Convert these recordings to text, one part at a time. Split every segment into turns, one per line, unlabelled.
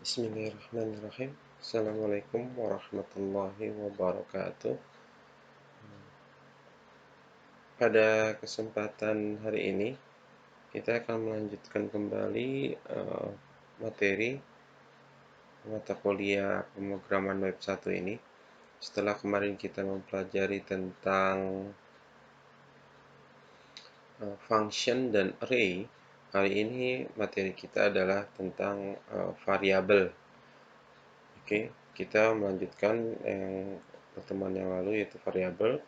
Bismillahirrahmanirrahim. Assalamualaikum warahmatullahi wabarakatuh. Pada kesempatan hari ini, kita akan melanjutkan kembali materi mata kuliah pemrograman web 1 ini. Setelah kemarin kita mempelajari tentang function dan array, hari ini materi kita adalah tentang variabel. Oke, kita melanjutkan pertemuan yang lalu, yaitu variabel.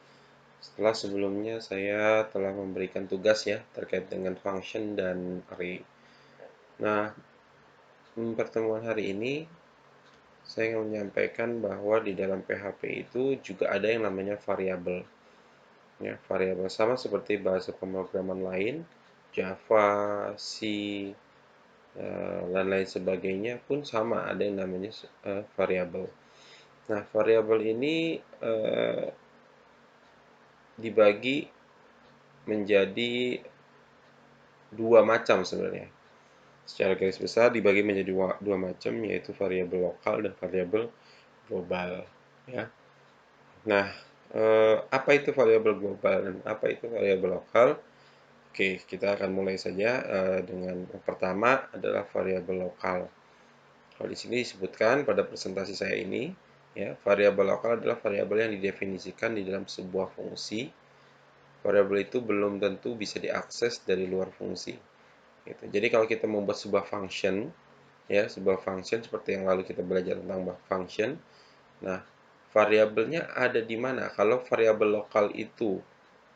Setelah sebelumnya saya telah memberikan tugas ya terkait dengan function dan array. Nah, pertemuan hari ini saya ingin menyampaikan bahwa di dalam PHP itu juga ada yang namanya variabel. Ya, variabel sama seperti bahasa pemrograman lain, Java, C, dan lain sebagainya pun sama, ada yang namanya variabel. Nah, variabel ini dibagi menjadi dua macam sebenarnya. Secara garis besar dibagi menjadi dua macam, yaitu variabel lokal dan variabel global. Ya. Nah, apa itu variabel global dan apa itu variabel lokal? Oke, kita akan mulai saja dengan yang pertama adalah variabel lokal. Kalau di sini disebutkan pada presentasi saya ini, ya, variabel lokal adalah variabel yang didefinisikan di dalam sebuah fungsi. Variabel itu belum tentu bisa diakses dari luar fungsi. Gitu. Jadi kalau kita membuat sebuah function, ya, sebuah function seperti yang lalu kita belajar tentang function. Nah, variabelnya ada di mana? Kalau variabel lokal itu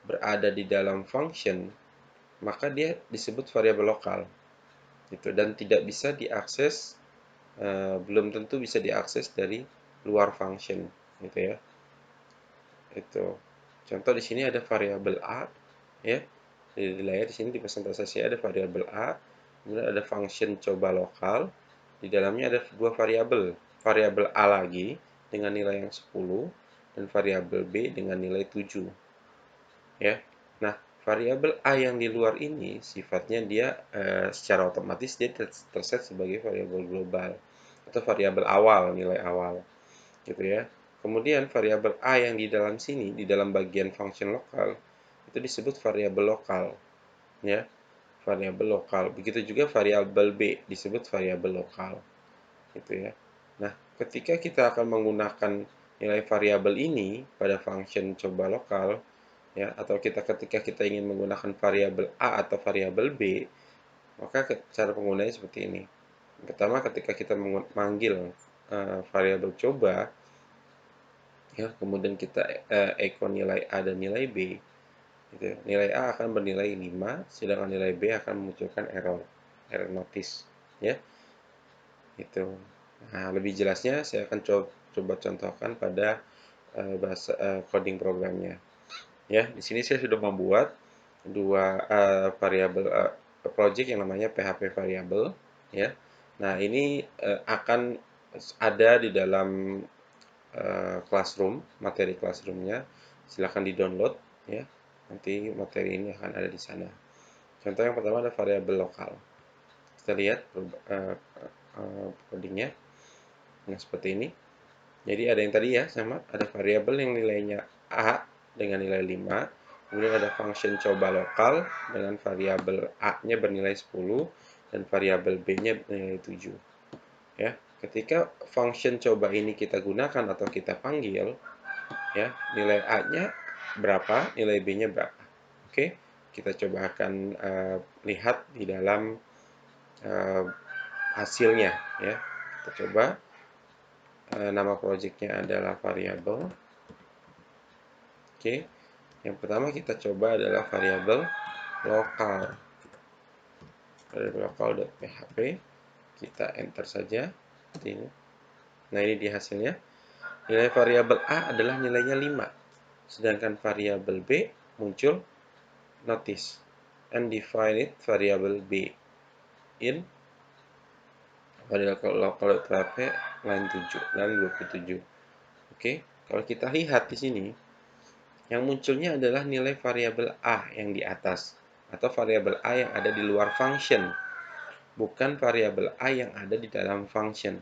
berada di dalam function, maka dia disebut variabel lokal. Gitu. Dan tidak bisa diakses, belum tentu bisa diakses dari luar function, gitu ya. Itu. Contoh di sini ada variabel a, ya. Di layar di sini di presentasi saya ada variabel a, kemudian ada function coba lokal. Di dalamnya ada dua variabel, variabel a lagi dengan nilai yang 10 dan variabel b dengan nilai 7. Ya. Nah, variabel a yang di luar ini sifatnya dia secara otomatis dia terset sebagai variabel global atau variabel awal, nilai awal. Gitu ya. Kemudian variabel a yang di dalam sini, di dalam bagian function lokal, itu disebut variabel lokal, ya, variabel lokal. Begitu juga variabel b disebut variabel lokal, gitu ya. Nah, ketika kita akan menggunakan nilai variabel ini pada function coba lokal, ya, atau ketika kita ingin menggunakan variabel a atau variabel b, maka cara penggunaannya seperti ini. Pertama, ketika kita memanggil variabel coba, ya, kemudian kita echo nilai a dan nilai b, gitu. Nilai a akan bernilai 5, sedangkan nilai b akan memunculkan error notice, ya. Itu. Nah, lebih jelasnya saya akan coba contohkan pada bahasa coding programnya. Ya, di sini saya sudah membuat dua variabel project yang namanya PHP variable, ya. Nah, ini akan ada di dalam classroom, materi classroomnya. Silahkan di-download, ya. Nanti materi ini akan ada di sana. Contoh yang pertama ada variabel lokal. Kita lihat codingnya. Nah, seperti ini. Jadi ada yang tadi ya, sama ada variabel yang nilainya a dengan nilai 5. Kemudian ada function coba lokal dengan variabel a-nya bernilai 10 dan variabel b-nya bernilai 7. Ya, ketika function coba ini kita gunakan atau kita panggil, ya, nilai a-nya berapa, nilai b-nya berapa. Oke, kita coba akan lihat di dalam hasilnya, ya. Kita coba, nama projectnya adalah variabel. Oke, yang pertama kita coba adalah variabel lokal. Variabel lokal.php, kita enter saja seperti ini. Nah, ini di hasilnya. Nilai variabel a adalah nilainya 5, sedangkan variabel b muncul notice undefined variable b in variabel lokal.php line 7 dan 27. Oke, kalau kita lihat di sini, yang munculnya adalah nilai variabel a yang di atas atau variabel a yang ada di luar function, bukan variabel a yang ada di dalam function.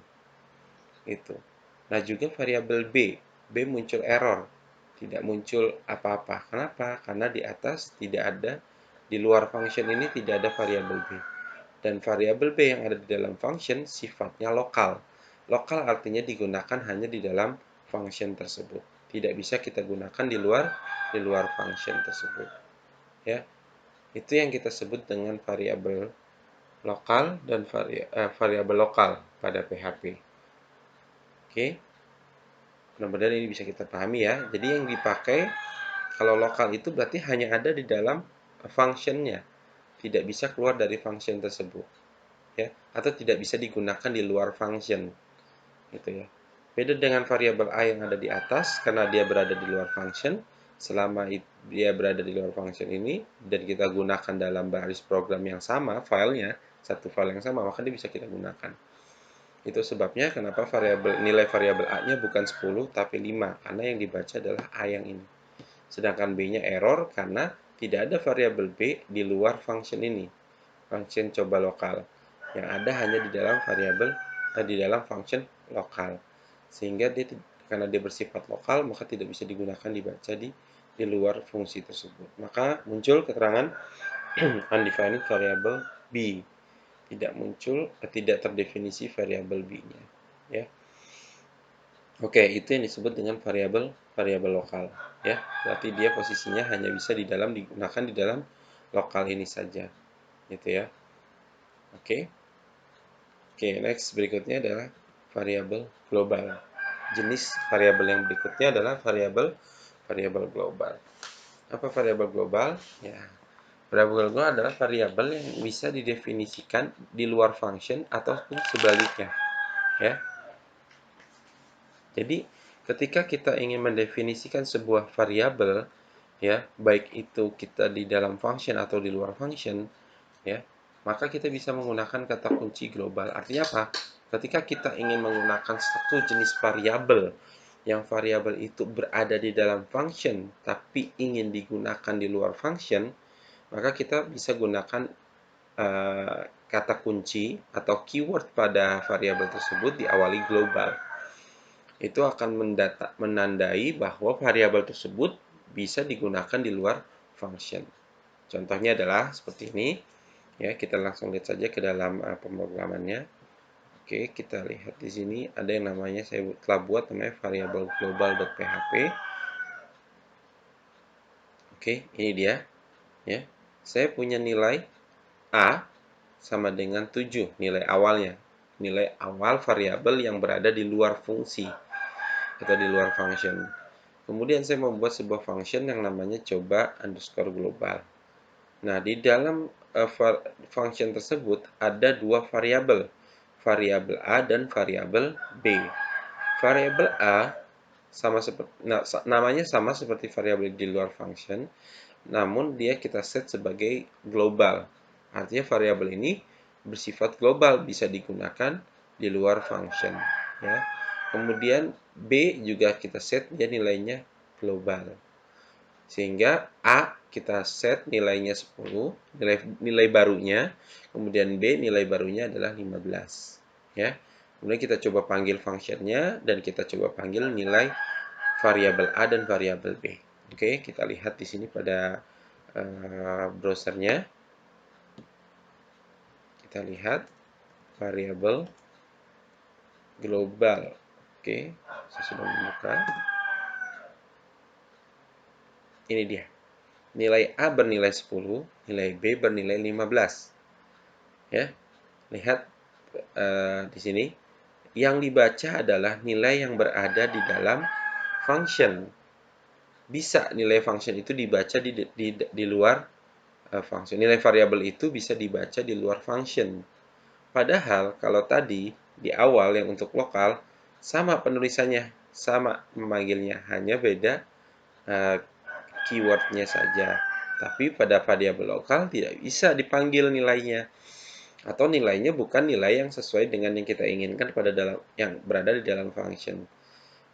Itu. Nah, juga variabel B muncul error, tidak muncul apa-apa. Kenapa? Karena di atas tidak ada, di luar function ini tidak ada variabel B. Dan variabel B yang ada di dalam function sifatnya lokal. Lokal artinya digunakan hanya di dalam function tersebut. Tidak bisa kita gunakan di luar function tersebut. Ya, itu yang kita sebut dengan variabel lokal dan variabel lokal pada PHP. Oke, mudah-mudahan ini bisa kita pahami ya. Jadi yang dipakai kalau lokal itu berarti hanya ada di dalam functionnya, tidak bisa keluar dari function tersebut, ya, atau tidak bisa digunakan di luar function, gitu ya. Beda dengan variabel A yang ada di atas, karena dia berada di luar function. Selama dia berada di luar function ini dan kita gunakan dalam baris program yang sama, filenya satu file yang sama, maka dia bisa kita gunakan. Itu sebabnya kenapa nilai variabel A-nya bukan 10 tapi 5, karena yang dibaca adalah A yang ini. Sedangkan B-nya error karena tidak ada variabel B di luar function ini. Function coba lokal. Yang ada hanya di dalam function lokal. Sehingga karena dia bersifat lokal, maka tidak bisa digunakan dibaca di luar fungsi tersebut. Maka muncul keterangan undefined variable B. Tidak terdefinisi variabel B-nya. Ya. Oke, itu yang disebut dengan variabel lokal, ya. Berarti dia posisinya hanya bisa digunakan di dalam lokal ini saja, gitu ya. Oke. Oke, next berikutnya adalah variabel global. Jenis variabel yang berikutnya adalah variabel global. Apa variabel global? Ya, variabel global adalah variabel yang bisa didefinisikan di luar function ataupun sebaliknya, ya. Jadi, ketika kita ingin mendefinisikan sebuah variabel, ya, baik itu kita di dalam function atau di luar function, ya, maka kita bisa menggunakan kata kunci global. Artinya apa? Ketika kita ingin menggunakan satu jenis variabel, yang variabel itu berada di dalam function, tapi ingin digunakan di luar function, maka kita bisa gunakan kata kunci atau keyword pada variabel tersebut diawali global. Itu akan menandai bahwa variabel tersebut bisa digunakan di luar function. Contohnya adalah seperti ini. Ya, kita langsung lihat saja ke dalam pemrogramannya. Oke, kita lihat di sini ada yang namanya saya telah buat namanya variabel global.php. Oke, ini dia. Ya, saya punya nilai A sama dengan 7, nilai awalnya. Nilai awal variabel yang berada di luar fungsi atau di luar function. Kemudian saya membuat sebuah function yang namanya coba underscore global. Nah, di dalam function tersebut ada dua variabel, variabel A dan variabel B. Variabel A namanya sama seperti variabel di luar function, namun dia kita set sebagai global. Artinya variabel ini bersifat global, bisa digunakan di luar function, ya. Kemudian B juga kita set dia nilainya global. Sehingga A kita set nilainya 10, nilai barunya, kemudian B nilai barunya adalah 15, ya. Kemudian kita coba panggil functionnya dan kita coba panggil nilai variabel A dan variabel B. Oke, kita lihat di sini pada browsernya. Kita lihat variabel global. Oke, saya sudah membuka. Ini dia. Nilai A bernilai 10, nilai B bernilai 15. Ya, lihat di sini. Yang dibaca adalah nilai yang berada di dalam function. Bisa nilai function itu dibaca di luar function. Nilai variabel itu bisa dibaca di luar function. Padahal kalau tadi di awal yang untuk lokal sama penulisannya, sama memanggilnya, hanya beda keywordnya saja. Tapi pada variabel lokal tidak bisa dipanggil nilainya, atau nilainya bukan nilai yang sesuai dengan yang kita inginkan yang berada di dalam function.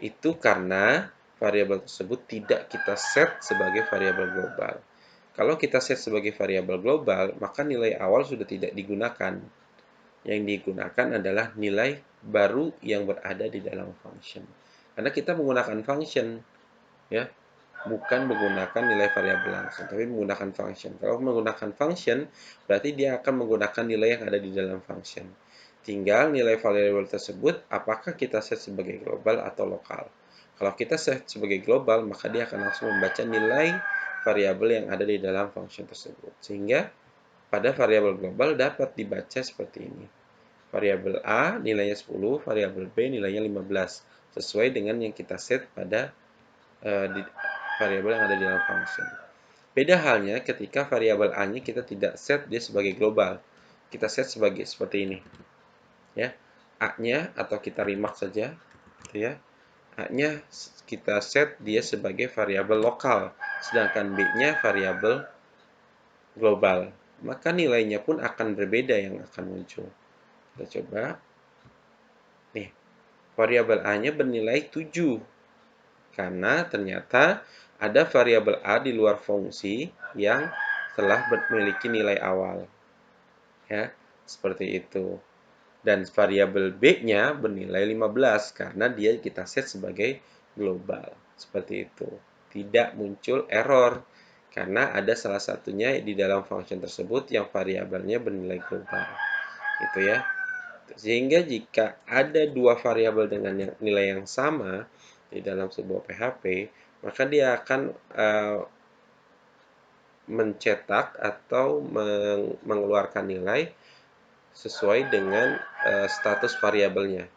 Itu karena variabel tersebut tidak kita set sebagai variabel global. Kalau kita set sebagai variabel global, maka nilai awal sudah tidak digunakan. Yang digunakan adalah nilai baru yang berada di dalam function. Karena kita menggunakan function, ya, bukan menggunakan nilai variabel langsung, tapi menggunakan function. Kalau menggunakan function, berarti dia akan menggunakan nilai yang ada di dalam function. Tinggal nilai variabel tersebut, apakah kita set sebagai global atau lokal. Kalau kita set sebagai global, maka dia akan langsung membaca nilai variabel yang ada di dalam function tersebut. Sehingga pada variabel global dapat dibaca seperti ini. Variabel A nilainya 10, variabel B nilainya 15. Sesuai dengan yang kita set pada variabel yang ada di dalam function. Beda halnya ketika variabel A-nya kita tidak set dia sebagai global. Kita set sebagai seperti ini. Ya. A-nya atau kita remark saja, gitu ya. A-nya kita set dia sebagai variabel lokal, sedangkan B-nya variabel global. Maka nilainya pun akan berbeda yang akan muncul. Kita coba. Nih, variabel A-nya bernilai 7. Karena ternyata ada variabel A di luar fungsi yang telah memiliki nilai awal. Ya, seperti itu. Dan variabel B-nya bernilai 15 karena dia kita set sebagai global. Seperti itu. Tidak muncul error karena ada salah satunya di dalam function tersebut yang variabelnya bernilai global. Gitu ya. Sehingga jika ada dua variabel dengan nilai yang sama di dalam sebuah PHP, maka dia akan mencetak atau mengeluarkan nilai sesuai dengan status variabelnya.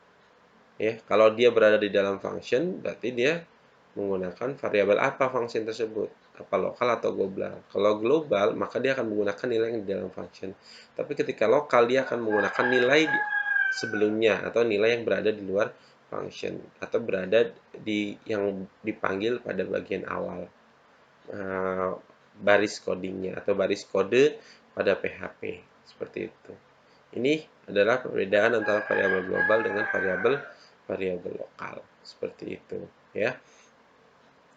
Ya, kalau dia berada di dalam function, berarti dia menggunakan variabel apa function tersebut, apa lokal atau global. Kalau global, maka dia akan menggunakan nilai yang di dalam function. Tapi ketika lokal, dia akan menggunakan nilai sebelumnya atau nilai yang berada di luar function atau berada di yang dipanggil pada bagian awal baris codingnya atau baris kode pada PHP seperti itu. Ini adalah perbedaan antara variabel global dengan variabel lokal seperti itu, ya.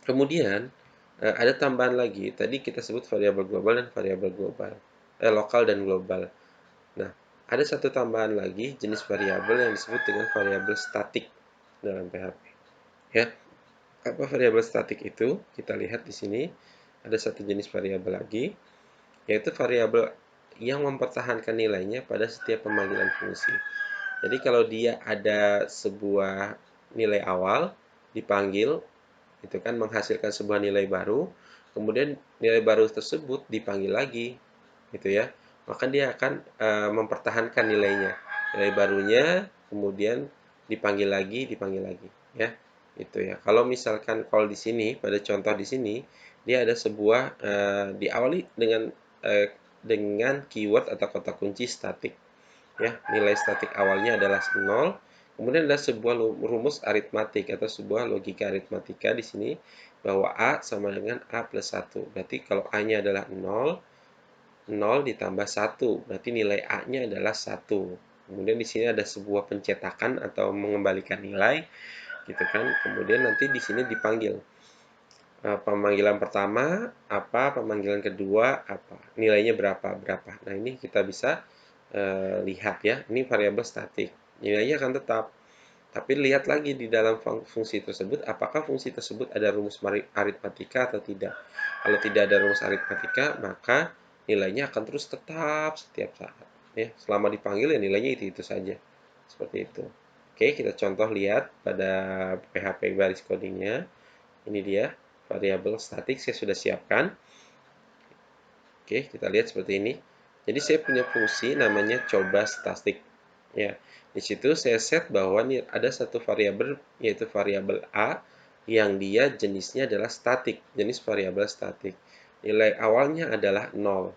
Kemudian ada tambahan lagi. Tadi kita sebut variabel global dan variabel global, lokal dan global. Nah, ada satu tambahan lagi jenis variabel yang disebut dengan variabel statik dalam PHP. Ya, apa variabel statik itu? Kita lihat di sini ada satu jenis variabel lagi, yaitu variabel yang mempertahankan nilainya pada setiap pemanggilan fungsi. Jadi kalau dia ada sebuah nilai awal dipanggil, itu kan menghasilkan sebuah nilai baru, kemudian nilai baru tersebut dipanggil lagi, gitu ya. Maka dia akan mempertahankan nilainya. Nilai barunya kemudian dipanggil lagi, ya. Itu ya. Kalau misalkan kalau di sini pada contoh di sini dia ada sebuah diawali dengan keyword atau kata kunci statik. Ya, nilai statik awalnya adalah 0. Kemudian ada sebuah rumus aritmatik atau sebuah logika aritmatika di sini bahwa A sama dengan A plus 1. Berarti kalau A-nya adalah 0, 0 ditambah 1. Berarti nilai A-nya adalah 1. Kemudian di sini ada sebuah pencetakan atau mengembalikan nilai, gitu kan. Kemudian nanti di sini dipanggil pemanggilan pertama apa, pemanggilan kedua apa, nilainya berapa. Nah, ini kita bisa lihat ya, ini variabel statik. Nilainya akan tetap. Tapi lihat lagi di dalam fungsi tersebut, apakah fungsi tersebut ada rumus aritmatika atau tidak. Kalau tidak ada rumus aritmatika, maka nilainya akan terus tetap setiap saat. Ya, selama dipanggil ya nilainya itu saja. Seperti itu. Oke, kita contoh lihat pada PHP baris codingnya. Ini dia variabel statik saya sudah siapkan. Oke, kita lihat seperti ini. Jadi saya punya fungsi namanya coba statik. Ya, di situ saya set bahwa ini ada satu variabel yaitu variabel A yang dia jenisnya adalah statik, jenis variabel statik. Nilai awalnya adalah 0.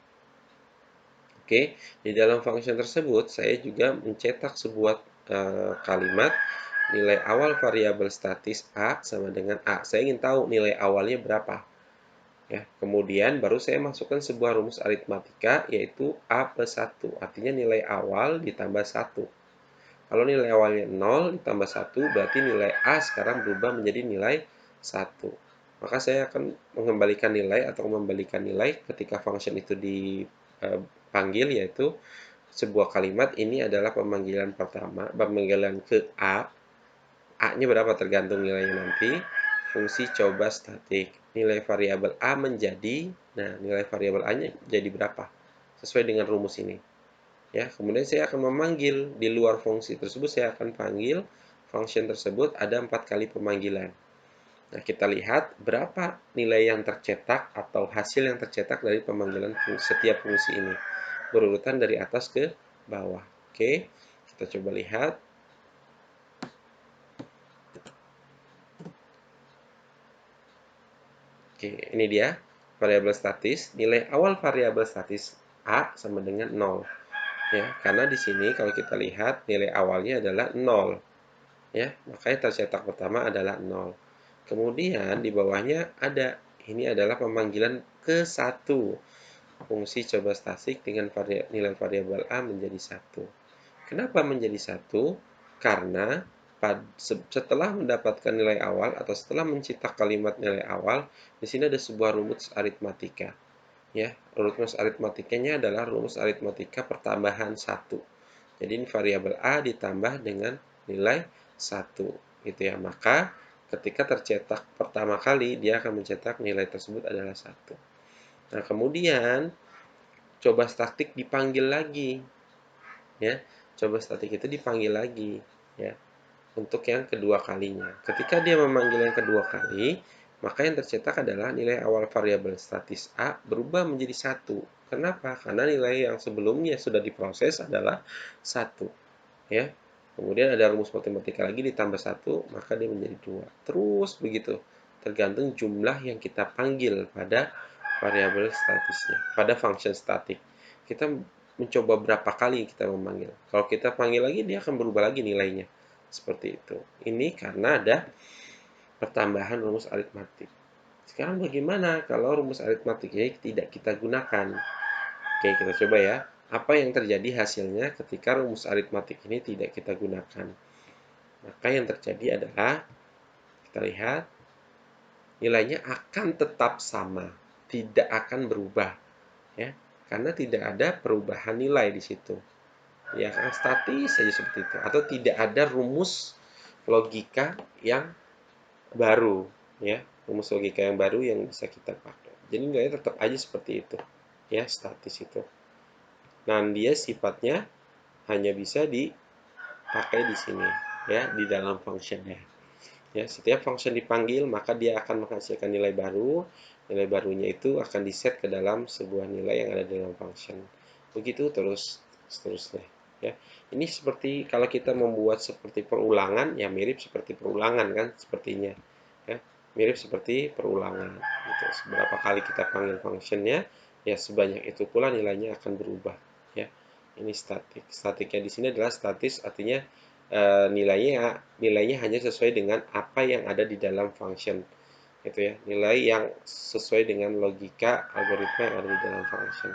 Oke, di dalam function tersebut saya juga mencetak sebuah kalimat nilai awal variabel statis A sama dengan A. Saya ingin tahu nilai awalnya berapa. Ya, kemudian baru saya masukkan sebuah rumus aritmatika yaitu A plus 1. Artinya nilai awal ditambah 1. Kalau nilai awalnya 0 ditambah 1 berarti nilai A sekarang berubah menjadi nilai 1. Maka saya akan mengembalikan nilai atau membalikan nilai ketika function itu dipanggil yaitu sebuah kalimat ini adalah pemanggilan pertama, pemanggilan ke A. A-nya berapa tergantung nilainya nanti. Fungsi coba statik. Nilai variabel A menjadi, nah nilai variabel A-nya jadi berapa? Sesuai dengan rumus ini. Ya, kemudian saya akan memanggil di luar fungsi tersebut, saya akan panggil function tersebut ada 4 kali pemanggilan. Nah, kita lihat berapa nilai yang tercetak atau hasil yang tercetak dari pemanggilan setiap fungsi ini. Berurutan dari atas ke bawah. Oke, kita coba lihat. Oke, ini dia variabel statis. Nilai awal variabel statis A sama dengan 0. Ya, karena di sini kalau kita lihat nilai awalnya adalah 0. Ya, makanya tercetak pertama adalah 0. Kemudian di bawahnya ada, ini adalah pemanggilan ke 1. Fungsi coba statistik dengan nilai variabel A menjadi 1. Kenapa menjadi 1? Karena setelah mendapatkan nilai awal atau setelah mencetak kalimat nilai awal, di sini ada sebuah rumus aritmatika. Ya, rumus aritmatikanya adalah rumus aritmatika pertambahan 1. Jadi ini variabel A ditambah dengan nilai 1 gitu ya. Maka ketika tercetak pertama kali dia akan mencetak nilai tersebut adalah 1. Nah, kemudian coba statik dipanggil lagi ya. Coba statik itu dipanggil lagi ya untuk yang kedua kalinya. Ketika dia memanggil yang kedua kali, maka yang tercetak adalah nilai awal variabel statis A berubah menjadi 1. Kenapa? Karena nilai yang sebelumnya sudah diproses adalah 1. Ya. Kemudian ada rumus matematika lagi ditambah 1, maka dia menjadi 2. Terus begitu. Tergantung jumlah yang kita panggil pada variabel statisnya, pada function statik. Kita mencoba berapa kali kita memanggil. Kalau kita panggil lagi, dia akan berubah lagi nilainya. Seperti itu. Ini karena ada pertambahan rumus aritmatik. Sekarang bagaimana kalau rumus aritmatiknya tidak kita gunakan? Oke, kita coba ya. Apa yang terjadi hasilnya ketika rumus aritmatik ini tidak kita gunakan? Maka yang terjadi adalah, kita lihat, nilainya akan tetap sama, tidak akan berubah. Ya, karena tidak ada perubahan nilai di situ. Ya, kan statis saja seperti itu. Atau tidak ada rumus logika yang baru. Ya, rumus logika yang baru yang bisa kita pakai. Jadi nilainya tetap aja seperti itu. Ya, statis itu. Nah, dia sifatnya hanya bisa dipakai di sini ya, di dalam functionnya. Ya, setiap function dipanggil maka dia akan menghasilkan nilai baru. Nilai barunya itu akan diset ke dalam sebuah nilai yang ada di dalam function. Begitu terus seterusnya ya. Ini seperti kalau kita membuat seperti perulangan, ya mirip seperti perulangan kan sepertinya. Ya, mirip seperti perulangan gitu. Seberapa kali kita panggil functionnya, ya sebanyak itu pula nilainya akan berubah ya. Ini statik. Statiknya di sini adalah statis, artinya nilainya hanya sesuai dengan apa yang ada di dalam function gitu ya, nilai yang sesuai dengan logika algoritma yang ada di dalam function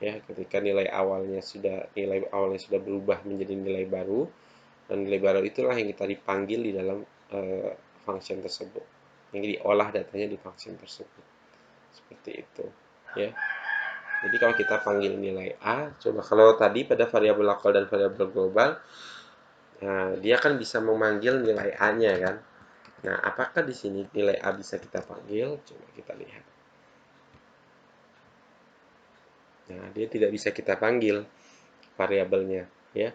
ya. Ketika nilai awalnya sudah berubah menjadi nilai baru, dan nilai baru itulah yang kita dipanggil di dalam function tersebut, yang diolah datanya di function tersebut, seperti itu ya. Jadi kalau kita panggil nilai A, coba kalau tadi pada variabel lokal dan variabel global, nah, dia kan bisa memanggil nilai A-nya kan. Nah, apakah di sini nilai A bisa kita panggil? Coba kita lihat. Nah, dia tidak bisa kita panggil variabelnya, ya.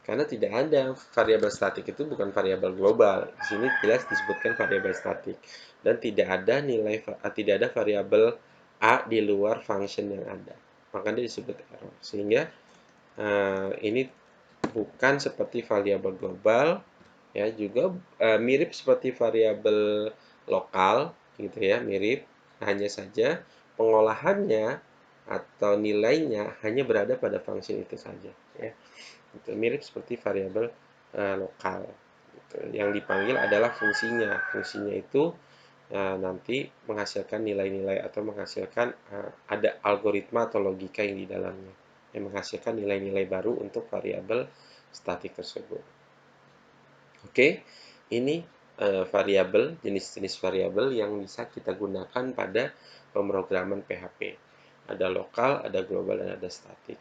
Karena tidak ada variabel statik, itu bukan variabel global. Di sini jelas disebutkan variabel statik, dan tidak ada variabel A di luar function yang ada. Makanya disebut error. Sehingga ini bukan seperti variabel global, ya, juga mirip seperti variabel lokal gitu ya, mirip, hanya saja pengolahannya atau nilainya hanya berada pada fungsi itu saja ya. Itu mirip seperti variabel lokal gitu. Yang dipanggil adalah fungsinya itu nanti menghasilkan nilai-nilai atau menghasilkan ada algoritma atau logika yang di dalamnya yang menghasilkan nilai-nilai baru untuk variabel statik tersebut. Oke, ini variabel, jenis-jenis variabel yang bisa kita gunakan pada pemrograman PHP. Ada lokal, ada global, dan ada statik.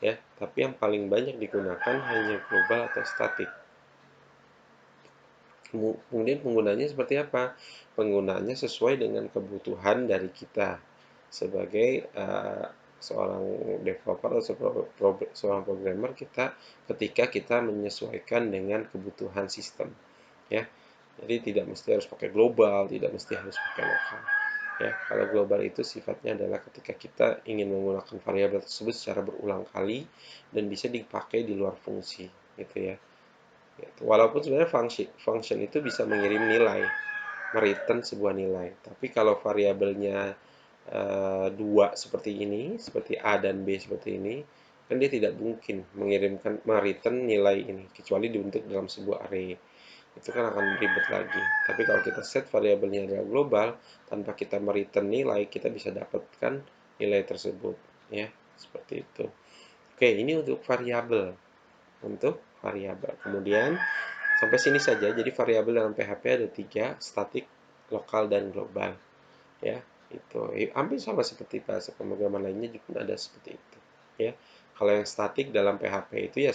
ya, tapi yang paling banyak digunakan hanya global atau statik. Kemudian penggunanya seperti apa? Penggunaannya sesuai dengan kebutuhan dari kita sebagai seorang developer atau seorang programmer, kita ketika kita menyesuaikan dengan kebutuhan sistem, ya. Jadi tidak mesti harus pakai global, tidak mesti harus pakai lokal. Ya, kalau global itu sifatnya adalah ketika kita ingin menggunakan variabel tersebut secara berulang kali dan bisa dipakai di luar fungsi, gitu ya. Gitu. Walaupun sebenarnya function itu bisa mengirim nilai, mereturn sebuah nilai. Tapi kalau variabelnya dua seperti ini, seperti A dan B seperti ini, kan dia tidak mungkin mengirimkan mereturn nilai ini kecuali dibentuk dalam sebuah array. Itu kan akan ribet lagi. Tapi kalau kita set variabelnya adalah global, tanpa kita mereturn nilai, kita bisa dapatkan nilai tersebut, ya, seperti itu. Oke, ini untuk variabel. Kemudian sampai sini saja. Jadi variabel dalam PHP ada tiga: statik, lokal, dan global. Ya, itu hampir sama seperti bahasa pemrograman lainnya juga ada seperti itu. Ya, kalau yang statik dalam PHP itu ya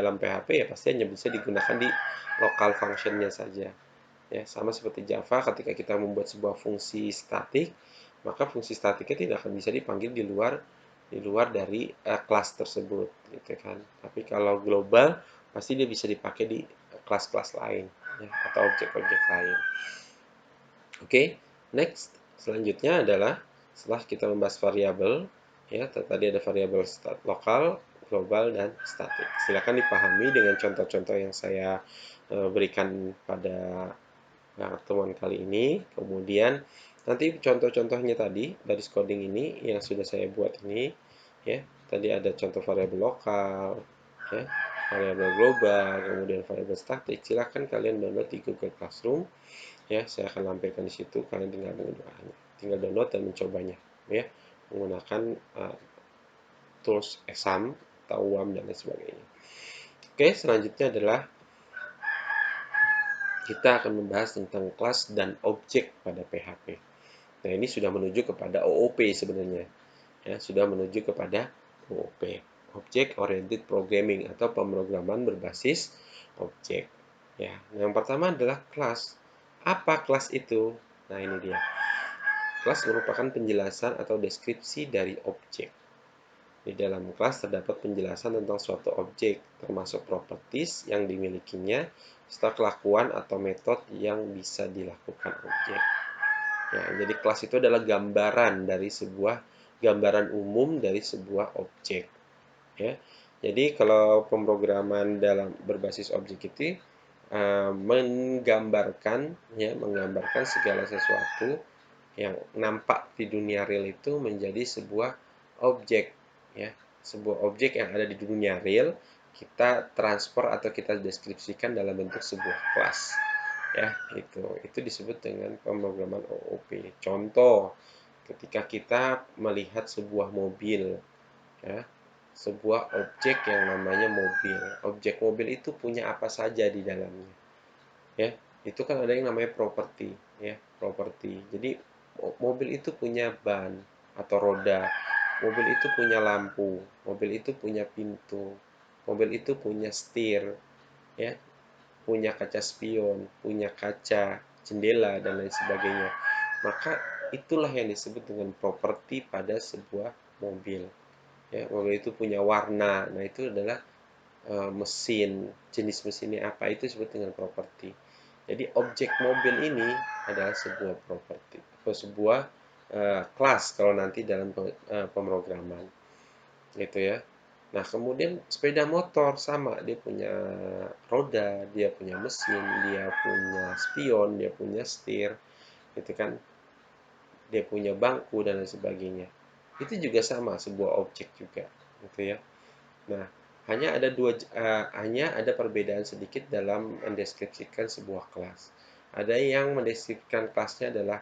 dalam PHP ya pasti hanya bisa digunakan di lokal functionnya saja. Ya, sama seperti Java, ketika kita membuat sebuah fungsi statik, maka fungsi statiknya tidak akan bisa dipanggil di luar dari kelas tersebut, gitu kan. Tapi kalau global pasti dia bisa dipakai di kelas-kelas lain, ya, atau objek-objek lain. Oke, next. Selanjutnya adalah setelah kita membahas variabel, ya, tadi ada variabel lokal, global, dan statik. Silakan dipahami dengan contoh-contoh yang saya berikan pada pertemuan kali ini. Kemudian nanti contoh-contohnya tadi dari coding ini yang sudah saya buat ini, ya, tadi ada contoh variabel lokal, ya, variabel global, kemudian variabel statik. Silakan kalian download di Google Classroom, ya, saya akan lampirkan di situ. Kalian tinggal download dan mencobanya, ya, menggunakan tools exam atau WAM dan lain sebagainya. Oke, selanjutnya adalah kita akan membahas tentang kelas dan objek pada PHP. Nah, ini sudah menuju kepada OOP sebenarnya. Ya, sudah menuju kepada OOP, Object Oriented Programming, atau pemrograman berbasis objek. Ya, yang pertama adalah kelas. Apa kelas itu? Nah, ini dia. Kelas merupakan penjelasan atau deskripsi dari objek. Di dalam kelas terdapat penjelasan tentang suatu objek, termasuk properties yang dimilikinya, serta kelakuan atau metode yang bisa dilakukan objek. Ya, jadi kelas itu adalah gambaran umum dari sebuah objek. Ya, jadi kalau pemrograman dalam berbasis objek itu menggambarkan segala sesuatu yang nampak di dunia real itu menjadi sebuah objek, ya, sebuah objek yang ada di dunia real kita transfer atau kita deskripsikan dalam bentuk sebuah kelas, ya. Itu disebut dengan pemrograman OOP. Contoh, ketika kita melihat sebuah mobil, ya, sebuah objek yang namanya mobil. Objek mobil itu punya apa saja di dalamnya, ya. Itu kan ada yang namanya properti, ya, properti. Jadi mobil itu punya ban atau roda, mobil itu punya lampu, mobil itu punya pintu, mobil itu punya setir, ya, punya kaca spion, punya kaca jendela, dan lain sebagainya. Maka itulah yang disebut dengan properti pada sebuah mobil. Ya, mobil itu punya warna. Nah, itu adalah mesin, jenis mesinnya apa, itu disebut dengan properti. Jadi objek mobil ini adalah sebuah properti atau sebuah kelas kalau nanti dalam pemrograman, gitu ya. Nah, kemudian sepeda motor sama, dia punya roda, dia punya mesin, dia punya spion, dia punya setir, gitu kan. Dia punya bangku dan lain sebagainya. Itu juga sama, sebuah objek juga, gitu ya. Nah, hanya ada perbedaan sedikit dalam mendeskripsikan sebuah kelas. Ada yang mendeskripsikan kelasnya adalah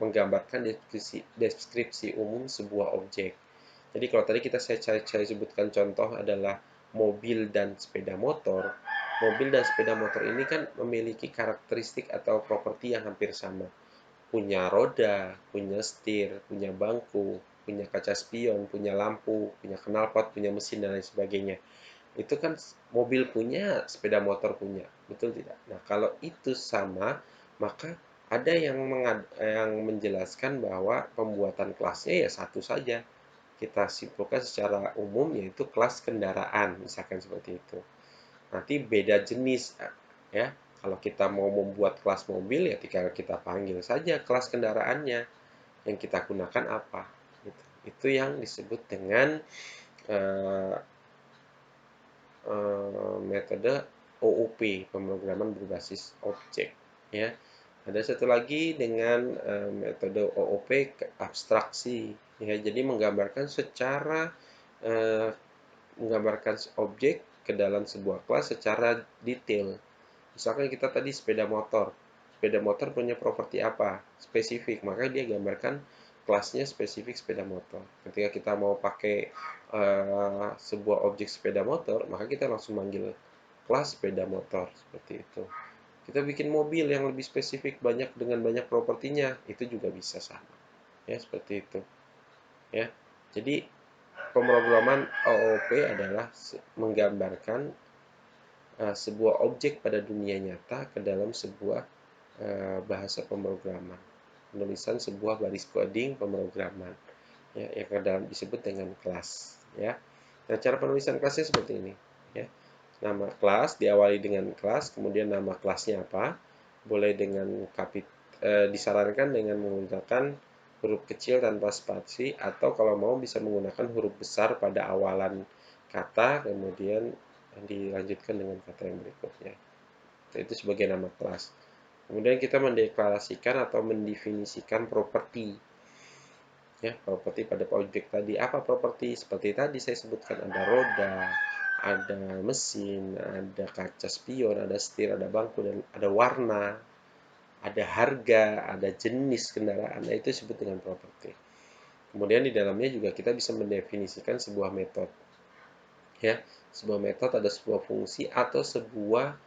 menggambarkan deskripsi umum sebuah objek. Jadi kalau tadi saya sebutkan contoh adalah mobil dan sepeda motor. Mobil dan sepeda motor ini kan memiliki karakteristik atau properti yang hampir sama. Punya roda, punya setir, punya bangku, punya kaca spion, punya lampu, punya knalpot, punya mesin, dan lain sebagainya. Itu kan mobil punya, sepeda motor punya, betul tidak? Nah, kalau itu sama, maka ada yang menjelaskan bahwa pembuatan kelasnya ya satu saja. Kita simpulkan secara umum yaitu kelas kendaraan, misalkan seperti itu. Nanti beda jenis ya. Kalau kita mau membuat kelas mobil ya tinggal kita panggil saja kelas kendaraannya yang kita gunakan apa. Gitu. Itu yang disebut dengan uh, metode OOP, pemrograman berbasis objek. Ya, ada satu lagi dengan metode OOP abstraksi. Ya, jadi uh, menggambarkan objek ke dalam sebuah kelas secara detail. Misalkan kita tadi sepeda motor. Sepeda motor punya properti apa? Spesifik, maka dia gambarkan kelasnya spesifik sepeda motor. Ketika kita mau pakai sebuah objek sepeda motor, maka kita langsung manggil kelas sepeda motor seperti itu. Kita bikin mobil yang lebih spesifik banyak dengan banyak propertinya, itu juga bisa sama. Ya, seperti itu. Ya. Jadi pemrograman OOP adalah menggambarkan sebuah objek pada dunia nyata ke dalam sebuah bahasa pemrograman. Penulisan sebuah baris coding pemrograman ya, yang dalam disebut dengan kelas ya. Nah, cara penulisan kelasnya seperti ini ya. Nama kelas diawali dengan kelas, kemudian nama kelasnya apa. Boleh dengan disarankan dengan menggunakan huruf kecil tanpa spasi, atau kalau mau bisa menggunakan huruf besar pada awalan kata, kemudian dilanjutkan dengan kata yang berikutnya. Itu sebagai nama kelas. Kemudian kita mendeklarasikan atau mendefinisikan properti. Ya, properti pada objek tadi. Apa properti? Seperti tadi saya sebutkan, ada roda, ada mesin, ada kaca spion, ada setir, ada bangku, dan ada warna, ada harga, ada jenis kendaraan. Nah, itu disebut dengan properti. Kemudian di dalamnya juga kita bisa mendefinisikan sebuah metode. Ya, sebuah metode ada sebuah fungsi atau sebuah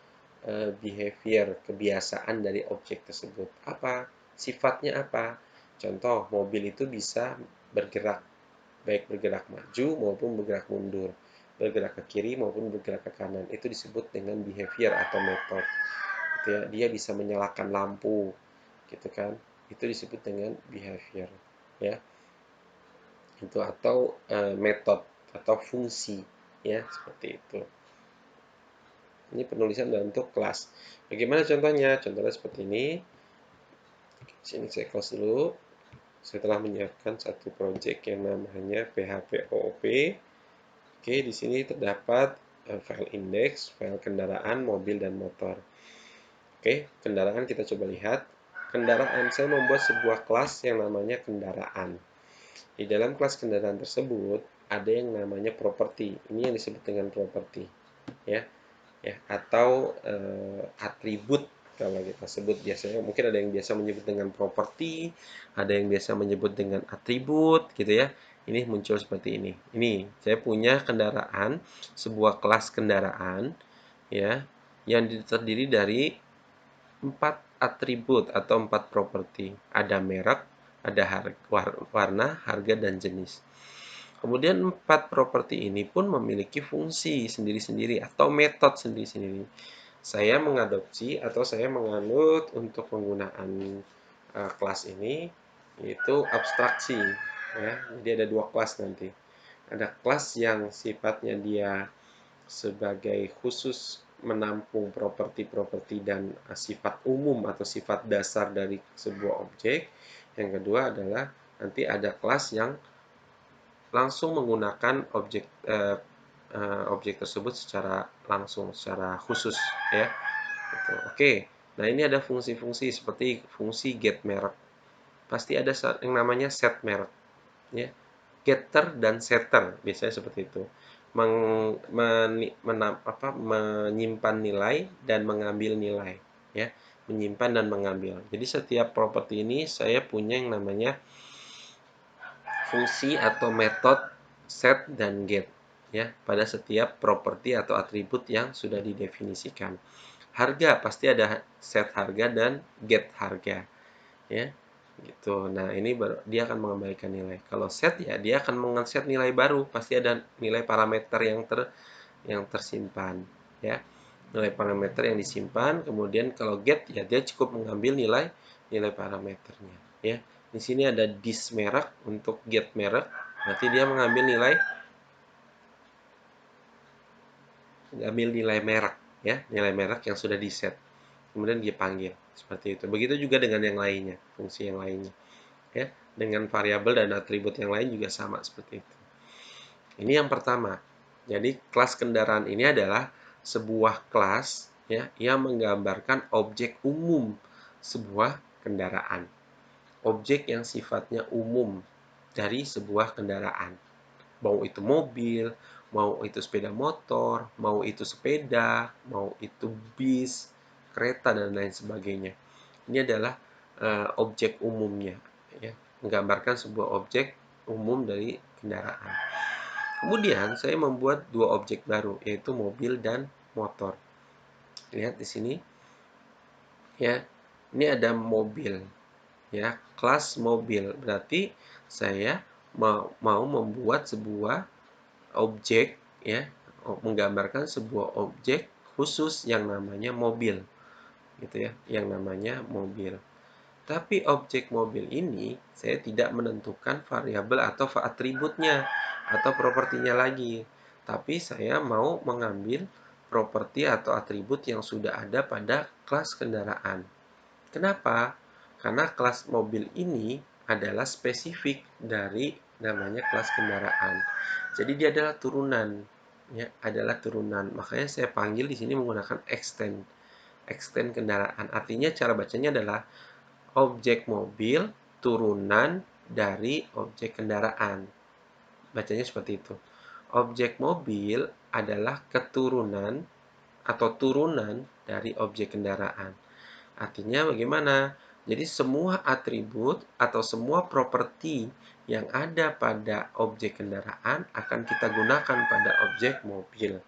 behavior, kebiasaan dari objek tersebut. Apa? Sifatnya apa? Contoh, mobil itu bisa bergerak, baik bergerak maju maupun bergerak mundur, bergerak ke kiri maupun bergerak ke kanan. Itu disebut dengan behavior atau metode. Gitu ya. Dia bisa menyalakan lampu, gitu kan? Itu disebut dengan behavior, ya. Itu atau metode atau fungsi, ya, seperti itu. Ini penulisan dalam bentuk kelas. Bagaimana contohnya? Contohnya seperti ini. Sini saya close dulu. Saya telah menyiapkan satu project yang namanya PHP OOP. Oke, di sini terdapat file index, file kendaraan, mobil, dan motor. Oke, kendaraan kita coba lihat. Kendaraan, saya membuat sebuah kelas yang namanya kendaraan. Di dalam kelas kendaraan tersebut ada yang namanya properti. Ini yang disebut dengan properti, ya. Ya, atau atribut kalau kita sebut biasanya. Mungkin ada yang biasa menyebut dengan properti, ada yang biasa menyebut dengan atribut gitu ya. Ini muncul seperti ini. Ini saya punya kendaraan, sebuah kelas kendaraan ya, yang terdiri dari 4 atribut atau 4 properti. Ada merek, ada warna, harga, dan jenis. Kemudian 4 properti ini pun memiliki fungsi sendiri-sendiri atau metode sendiri-sendiri. Saya mengadopsi atau saya menganut untuk penggunaan kelas ini yaitu abstraksi ya. Jadi ada 2 kelas nanti. Ada kelas yang sifatnya dia sebagai khusus menampung properti-properti dan sifat umum atau sifat dasar dari sebuah objek. Yang kedua adalah nanti ada kelas yang langsung menggunakan objek tersebut secara langsung, secara khusus ya. Gitu. Oke, nah ini ada fungsi-fungsi seperti fungsi get merek. Pasti ada yang namanya set merek, ya. Getter dan setter biasanya seperti itu. Menyimpan nilai dan mengambil nilai, ya. Menyimpan dan mengambil. Jadi setiap properti ini saya punya yang namanya fungsi atau metode set dan get ya pada setiap properti atau atribut yang sudah didefinisikan. Harga pasti ada set harga dan get harga ya. gitu. Nah, ini baru dia akan mengembalikan nilai. Kalau set ya dia akan meng-set nilai baru, pasti ada nilai parameter yang tersimpan ya. Nilai parameter yang disimpan, kemudian kalau get ya dia cukup mengambil nilai parameternya ya. Di sini ada dis merek untuk get merek, berarti dia mengambil nilai merek ya, nilai merek yang sudah di set. Kemudian dia panggil seperti itu. Begitu juga dengan yang lainnya, fungsi yang lainnya ya. Dengan variabel dan atribut yang lain juga sama seperti itu. Ini yang pertama. Jadi kelas kendaraan ini adalah sebuah kelas ya yang menggambarkan objek umum sebuah kendaraan. Objek yang sifatnya umum dari sebuah kendaraan. Mau itu mobil, mau itu sepeda motor, mau itu sepeda, mau itu bis, kereta dan lain sebagainya. Ini adalah objek umumnya ya, menggambarkan sebuah objek umum dari kendaraan. Kemudian saya membuat dua objek baru, yaitu mobil dan motor. Lihat di sini ya. Ini ada mobil ya, kelas mobil. Berarti saya mau membuat sebuah objek ya, menggambarkan sebuah objek khusus yang namanya mobil gitu ya, yang namanya mobil. Tapi objek mobil ini saya tidak menentukan variabel atau atributnya atau propertinya lagi. Tapi saya mau mengambil properti atau atribut yang sudah ada pada kelas kendaraan. Kenapa? Karena kelas mobil ini adalah spesifik dari namanya kelas kendaraan. Jadi dia adalah turunan, ya, adalah turunan. Makanya saya panggil di sini menggunakan extend kendaraan. Artinya cara bacanya adalah objek mobil turunan dari objek kendaraan. Bacanya seperti itu. Objek mobil adalah keturunan atau turunan dari objek kendaraan. Artinya bagaimana? Jadi semua atribut atau semua properti yang ada pada objek kendaraan akan kita gunakan pada objek mobil.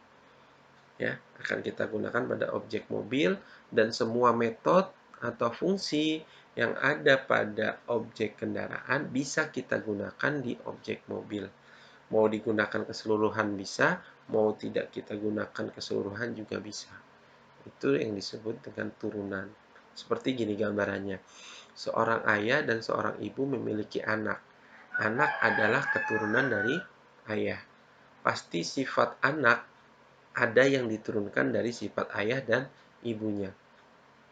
Ya, akan kita gunakan pada objek mobil, dan semua metode atau fungsi yang ada pada objek kendaraan bisa kita gunakan di objek mobil. Mau digunakan keseluruhan bisa, mau tidak kita gunakan keseluruhan juga bisa. Itu yang disebut dengan turunan. Seperti gini gambarannya. Seorang ayah dan seorang ibu memiliki anak. Anak adalah keturunan dari ayah. Pasti sifat anak ada yang diturunkan dari sifat ayah dan ibunya.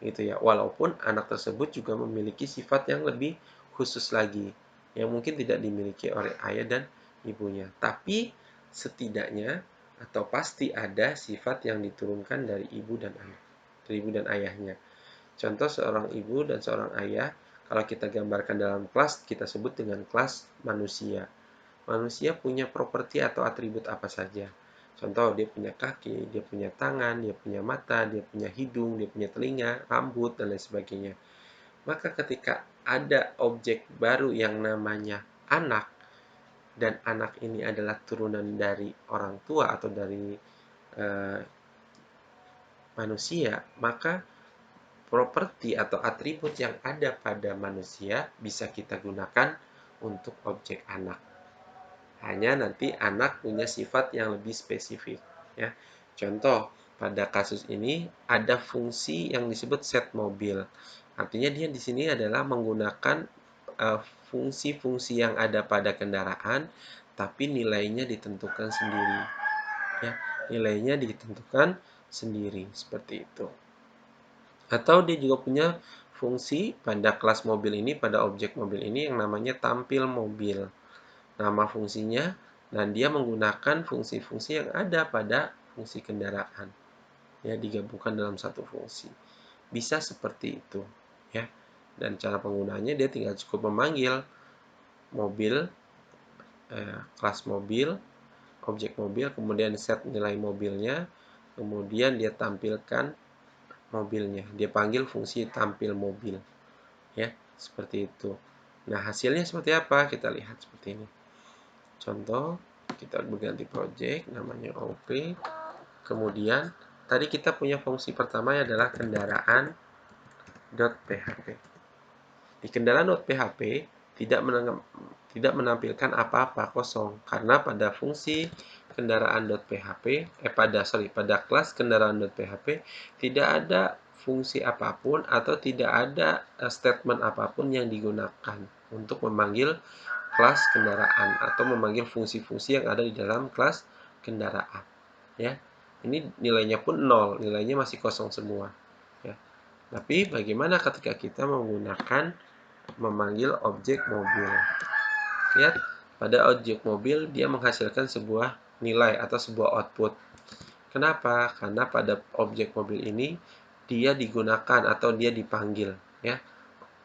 Gitu ya. Walaupun anak tersebut juga memiliki sifat yang lebih khusus lagi yang mungkin tidak dimiliki oleh ayah dan ibunya. Tapi setidaknya atau pasti ada sifat yang diturunkan dari ibu dan anak, dari ibu dan ayahnya. Contoh seorang ibu dan seorang ayah, kalau kita gambarkan dalam kelas, kita sebut dengan kelas manusia. Manusia punya properti atau atribut apa saja. Contoh, dia punya kaki, dia punya tangan, dia punya mata, dia punya hidung, dia punya telinga, rambut, dan lain sebagainya. Maka ketika ada objek baru yang namanya anak, dan anak ini adalah turunan dari orang tua atau dari uh, manusia, maka properti atau atribut yang ada pada manusia bisa kita gunakan untuk objek anak. Hanya nanti anak punya sifat yang lebih spesifik ya. Contoh, pada kasus ini ada fungsi yang disebut set mobil. Artinya dia di sini adalah menggunakan fungsi-fungsi yang ada pada kendaraan, tapi nilainya ditentukan sendiri ya. Nilainya ditentukan sendiri seperti itu. Atau dia juga punya fungsi pada kelas mobil ini, pada objek mobil ini yang namanya tampil mobil. Nama fungsinya, dan dia menggunakan fungsi-fungsi yang ada pada fungsi kendaraan. Ya, digabungkan dalam satu fungsi. Bisa seperti itu, ya. Dan cara penggunanya dia tinggal cukup memanggil mobil, kelas mobil, objek mobil, kemudian set nilai mobilnya, kemudian dia tampilkan mobilnya. Dia panggil fungsi tampil mobil. Ya, seperti itu. Nah, hasilnya seperti apa? Kita lihat seperti ini. Contoh, kita berganti project, namanya OP. Kemudian, tadi kita punya fungsi pertama adalah kendaraan.php. Di kendaraan.php tidak menampilkan apa-apa, kosong, karena pada fungsi kendaraan.php pada kelas kendaraan.php tidak ada fungsi apapun atau tidak ada statement apapun yang digunakan untuk memanggil kelas kendaraan atau memanggil fungsi-fungsi yang ada di dalam kelas kendaraan, ya. Ini nilainya pun 0, nilainya masih kosong semua, ya. Tapi bagaimana ketika kita menggunakan memanggil objek mobil? Lihat, pada objek mobil dia menghasilkan sebuah nilai atau sebuah output. Kenapa? Karena pada objek mobil ini dia digunakan atau dia dipanggil, ya.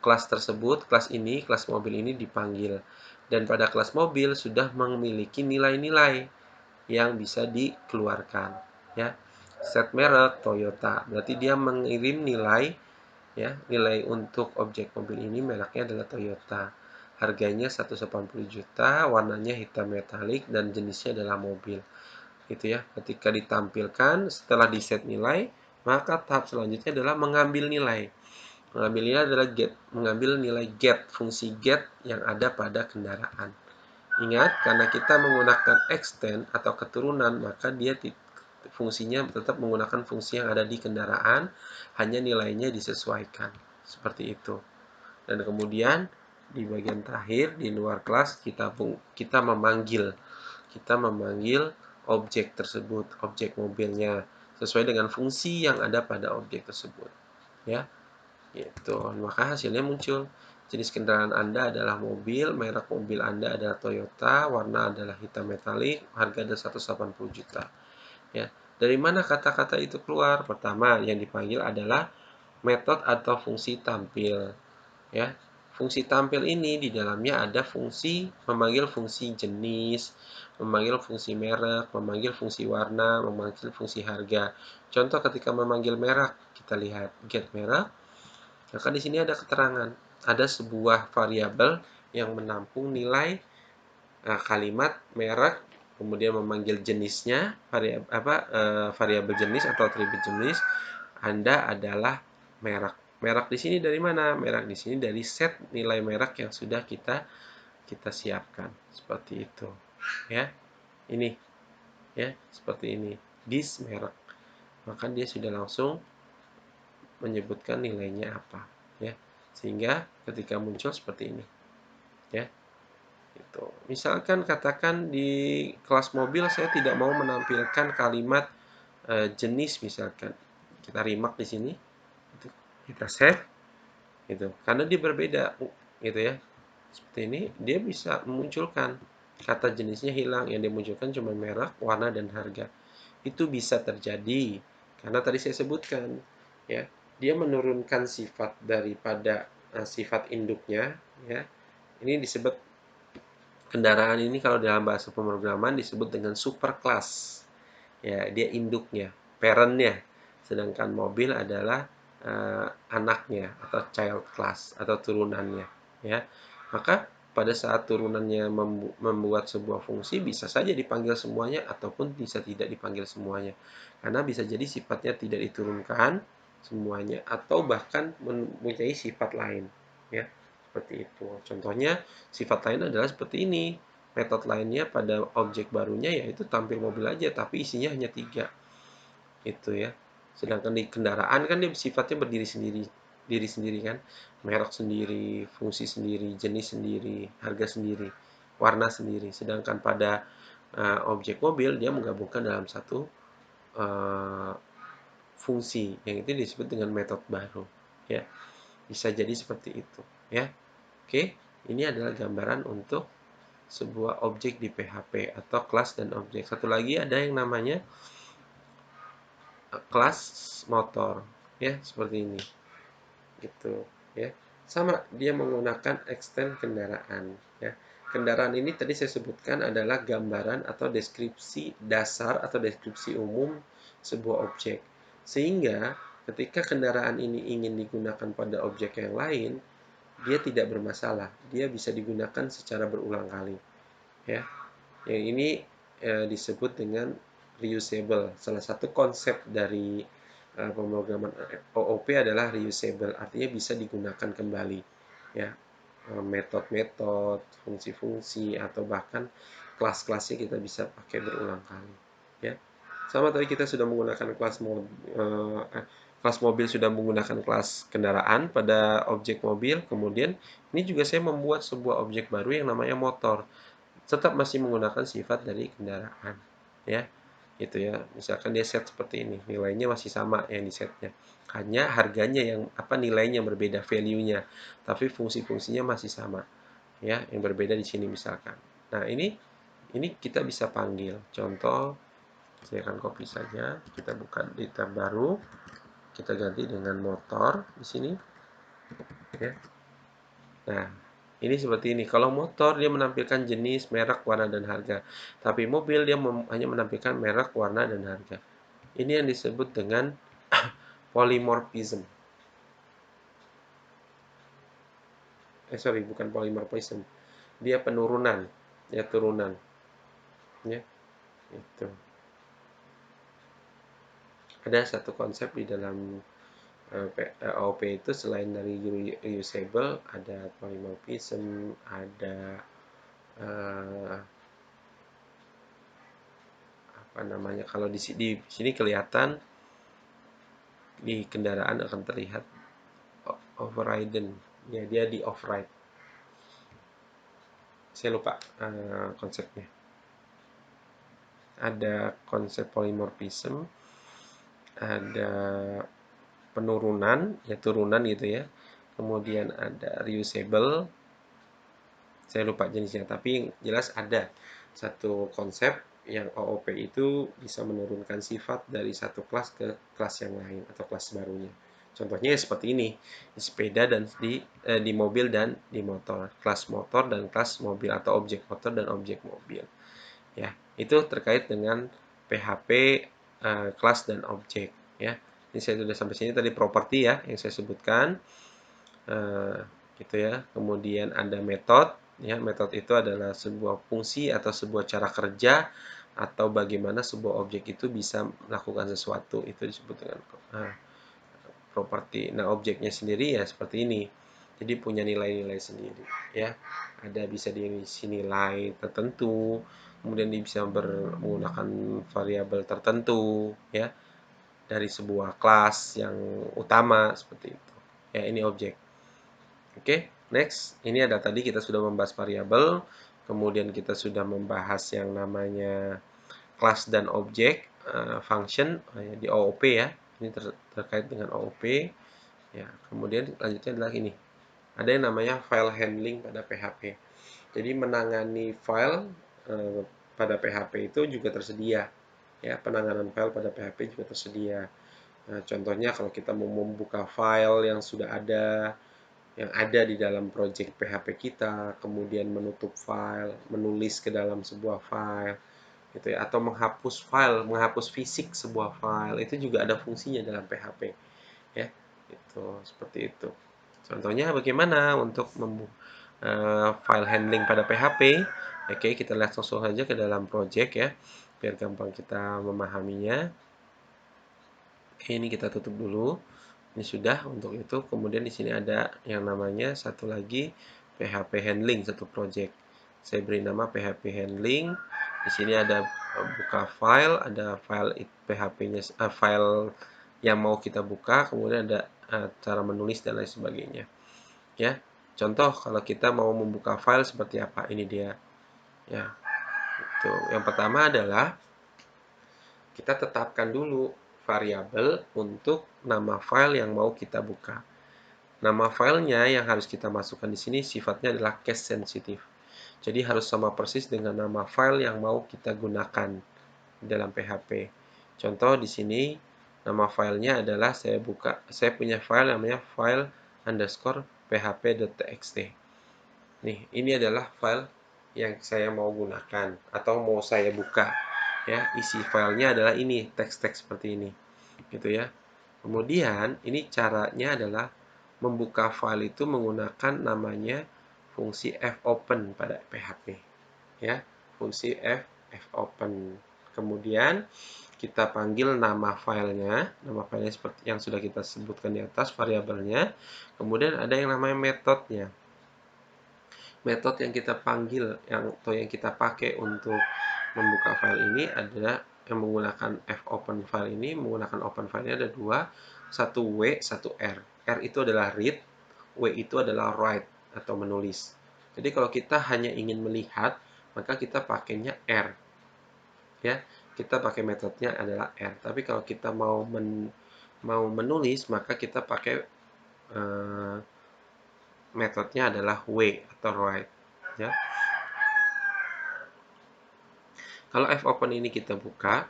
Kelas tersebut, kelas mobil ini dipanggil. Dan pada kelas mobil sudah memiliki nilai-nilai yang bisa dikeluarkan, ya. Set merek Toyota, berarti dia mengirim nilai, ya, nilai untuk objek mobil ini mereknya adalah Toyota. Harganya 180 juta, warnanya hitam metalik dan jenisnya adalah mobil. Gitu ya. Ketika ditampilkan setelah di set nilai, maka tahap selanjutnya adalah mengambil nilai. Mengambil nilai adalah mengambil nilai get, fungsi get yang ada pada kendaraan. Ingat, karena kita menggunakan extend atau keturunan, maka dia fungsinya tetap menggunakan fungsi yang ada di kendaraan, hanya nilainya disesuaikan. Seperti itu. Dan kemudian di bagian terakhir di luar kelas kita memanggil objek tersebut, objek mobilnya sesuai dengan fungsi yang ada pada objek tersebut, ya. Gitu. Maka hasilnya muncul. Jenis kendaraan Anda adalah mobil, merek mobil Anda adalah Toyota, warna adalah hitam metalik, harga adalah 180 juta. Ya. Dari mana kata-kata itu keluar? Pertama, yang dipanggil adalah metode atau fungsi tampil, ya. Fungsi tampil ini di dalamnya ada fungsi memanggil fungsi jenis, memanggil fungsi merek, memanggil fungsi warna, memanggil fungsi harga. Contoh ketika memanggil merek, kita lihat get merek, maka di sini ada keterangan, ada sebuah variabel yang menampung nilai kalimat merek, kemudian memanggil jenisnya, variabel jenis atau atribut jenis Anda adalah merek. Merek di sini dari mana? Merek di sini dari set nilai merek yang sudah kita siapkan. Seperti itu. Ya. Ini ya, seperti ini. This merek. Maka dia sudah langsung menyebutkan nilainya apa, ya. Sehingga ketika muncul seperti ini, ya. Itu. Misalkan katakan di kelas mobil saya tidak mau menampilkan kalimat jenis misalkan. Kita remark di sini. Kita save gitu. Karena dia berbeda gitu ya. Seperti ini dia bisa memunculkan kata jenisnya hilang, yang dimunculkan cuma merek, warna dan harga. Itu bisa terjadi karena tadi saya sebutkan, ya, dia menurunkan sifat daripada sifat induknya, ya. Ini disebut kendaraan ini kalau dalam bahasa pemrograman disebut dengan superclass. Ya, dia induknya, parentnya. Sedangkan mobil adalah anaknya atau child class atau turunannya, ya. Maka pada saat turunannya membuat sebuah fungsi bisa saja dipanggil semuanya ataupun bisa tidak dipanggil semuanya. Karena bisa jadi sifatnya tidak diturunkan semuanya atau bahkan mempunyai sifat lain, ya. Seperti itu. Contohnya sifat lain adalah seperti ini. Metode lainnya pada objek barunya yaitu tampil mobil aja tapi isinya hanya 3. Itu ya. Sedangkan di kendaraan kan dia sifatnya berdiri sendiri, diri sendiri kan, merek sendiri, fungsi sendiri, jenis sendiri, harga sendiri, warna sendiri. Sedangkan pada objek mobil dia menggabungkan dalam satu fungsi yang itu disebut dengan metode baru, ya. Bisa jadi seperti itu, ya. Oke, ini adalah gambaran untuk sebuah objek di PHP atau kelas dan objek. Satu lagi ada yang namanya kelas motor, ya, seperti ini. Gitu, ya. Sama, dia menggunakan extend kendaraan, ya. Kendaraan ini tadi saya sebutkan adalah gambaran atau deskripsi dasar atau deskripsi umum sebuah objek. Sehingga ketika kendaraan ini ingin digunakan pada objek yang lain, dia tidak bermasalah. Dia bisa digunakan secara berulang kali, ya. Yang ini disebut dengan reusable. Salah satu konsep dari pemrograman OOP adalah reusable, artinya bisa digunakan kembali, ya, metode-metode, fungsi-fungsi, atau bahkan kelas-kelasnya kita bisa pakai berulang kali, ya. Sama tadi kita sudah menggunakan kelas mobil, sudah menggunakan kelas kendaraan pada objek mobil. Kemudian ini juga saya membuat sebuah objek baru yang namanya motor, tetap masih menggunakan sifat dari kendaraan, ya. Gitu ya. Misalkan dia set seperti ini, nilainya masih sama yang di setnya. Hanya harganya yang nilainya berbeda, value-nya, tapi fungsi-fungsinya masih sama, ya, yang berbeda di sini misalkan. Nah, ini kita bisa panggil. Contoh, saya akan copy saja, kita buka di tab baru, kita ganti dengan motor di sini, ya. Nah, ini seperti ini. Kalau motor dia menampilkan jenis, merek, warna, dan harga. Tapi mobil dia hanya menampilkan merek, warna, dan harga. Ini yang disebut dengan polymorphism. Sorry, bukan polymorphism. Dia penurunan, ya, turunan, ya. Itu. Ada satu konsep di dalam AOP itu, selain dari reusable, ada polymorphism, ada uh, apa namanya, kalau di sini kelihatan di kendaraan akan terlihat overridden, ya, dia di override. Saya lupa konsepnya. Ada konsep polymorphism, ada penurunan, ya, turunan gitu ya. Kemudian ada reusable, saya lupa jenisnya, tapi yang jelas ada satu konsep yang OOP itu bisa menurunkan sifat dari satu kelas ke kelas yang lain atau kelas barunya. Contohnya seperti ini, di sepeda dan di mobil dan di motor, kelas motor dan kelas mobil, atau objek motor dan objek mobil. Ya, itu terkait dengan PHP kelas dan objek, ya. Ini saya sudah sampai sini tadi properti, ya, yang saya sebutkan. eh, gitu ya. Kemudian ada metode, ya. Metode itu adalah sebuah fungsi atau sebuah cara kerja, atau bagaimana sebuah objek itu bisa melakukan sesuatu, itu disebut dengan properti. Nah, objeknya sendiri ya seperti ini, jadi punya nilai-nilai sendiri, ya. Ada bisa diisi nilai tertentu, kemudian dia bisa menggunakan variabel tertentu, ya, dari sebuah kelas yang utama seperti itu, ya. Ini objek. Oke, next. Ini ada tadi kita sudah membahas variabel, kemudian kita sudah membahas yang namanya kelas dan objek, function, di OOP, ya. Ini terkait dengan OOP, ya. Kemudian lanjutnya adalah ini. Ada yang namanya file handling pada PHP. Jadi menangani file pada PHP itu juga tersedia, ya. Penanganan file pada PHP juga tersedia. Nah, contohnya kalau kita mau membuka file yang ada di dalam project PHP kita, kemudian menutup file, menulis ke dalam sebuah file, gitu ya, atau menghapus fisik sebuah file, itu juga ada fungsinya dalam PHP, ya. Itu seperti itu. Contohnya bagaimana untuk file handling pada PHP. Oke, kita lihat langsung saja ke dalam project, ya, biar gampang kita memahaminya. Ini kita tutup dulu. Ini sudah untuk itu. Kemudian di sini ada yang namanya satu lagi PHP handling, satu project. Saya beri nama PHP handling. Di sini ada buka file, ada file PHP-nya, file yang mau kita buka, kemudian ada cara menulis dan lain sebagainya. Ya, contoh kalau kita mau membuka file seperti apa, ini dia. Ya, itu. Yang pertama adalah kita tetapkan dulu variabel untuk nama file yang mau kita buka. Nama filenya yang harus kita masukkan di sini sifatnya adalah case sensitive. Jadi harus sama persis dengan nama file yang mau kita gunakan dalam PHP. Contoh di sini nama filenya adalah saya punya file namanya file underscore php.txt. Nih, ini adalah file yang saya mau gunakan atau mau saya buka, ya. Isi filenya adalah ini, teks-teks seperti ini, gitu ya. Kemudian ini caranya adalah membuka file itu menggunakan namanya fungsi fopen pada PHP, ya. Fungsi fopen. Kemudian kita panggil nama filenya seperti yang sudah kita sebutkan di atas, variabelnya. Kemudian ada yang namanya metodenya. metode yang kita panggil atau yang kita pakai untuk membuka file ini adalah yang menggunakan fopen file ini. Menggunakan open file ini ada dua, satu W, satu R. R itu adalah read, W itu adalah write atau menulis. Jadi kalau kita hanya ingin melihat, maka kita pakainya R. Ya, kita pakai metodenya adalah R. Tapi kalau kita mau menulis, maka kita pakai metodenya adalah W atau write. Ya. Kalau fopen ini kita buka,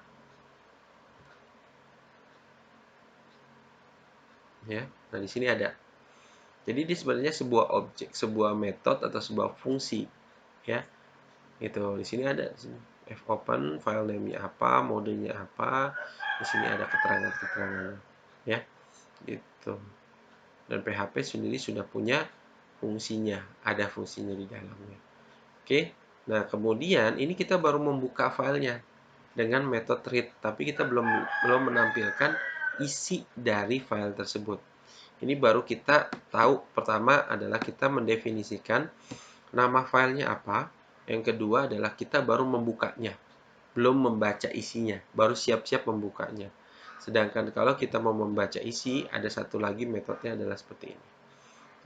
ya. Nah, di sini ada. Jadi ini sebenarnya sebuah objek, sebuah metode atau sebuah fungsi, ya. Itu di sini ada fopen, file name-nya apa, modenya apa. Di sini ada keterangan-keterangannya, ya. Gitu. Dan PHP sendiri sudah punya fungsinya, ada fungsinya di dalamnya. Oke. Nah, kemudian ini kita baru membuka filenya dengan metode read, tapi kita belum menampilkan isi dari file tersebut. Ini baru kita tahu, pertama adalah kita mendefinisikan nama filenya apa. Yang kedua adalah kita baru membukanya, belum membaca isinya, baru siap-siap membukanya. Sedangkan kalau kita mau membaca isi, ada satu lagi metodenya adalah seperti ini.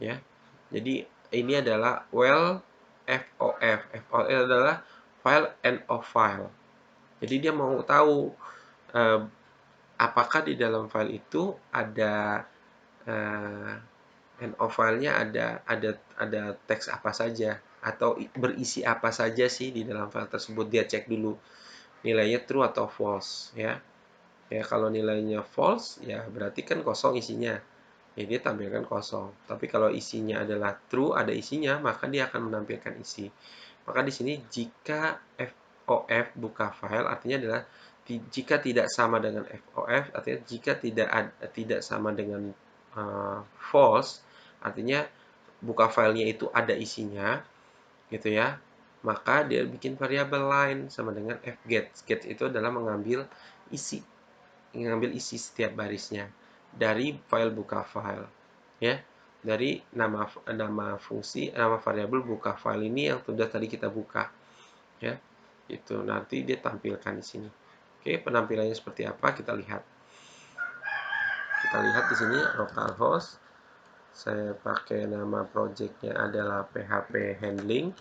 Ya. Jadi ini adalah FOF. FOF adalah file end of file. Jadi dia mau tahu apakah di dalam file itu ada end of file-nya ada teks apa saja atau berisi apa saja sih di dalam file tersebut. Dia cek dulu nilainya true atau false, ya. Ya, kalau nilainya false, ya berarti kan kosong isinya. Ya, dia tampilkan kosong. Tapi kalau isinya adalah true, ada isinya, maka dia akan menampilkan isi. Maka di sini jika FOF buka file artinya adalah jika tidak sama dengan FOF, artinya jika tidak sama dengan false, artinya buka filenya itu ada isinya, gitu ya. Maka dia bikin variabel lain sama dengan fget. Get itu adalah mengambil isi setiap barisnya dari file buka file, ya, dari nama fungsi, nama variabel buka file ini yang sudah tadi kita buka, ya. Itu nanti dia tampilkan di sini. Oke, penampilannya seperti apa kita lihat. Di sini localhost, saya pakai nama projectnya adalah PHP handling,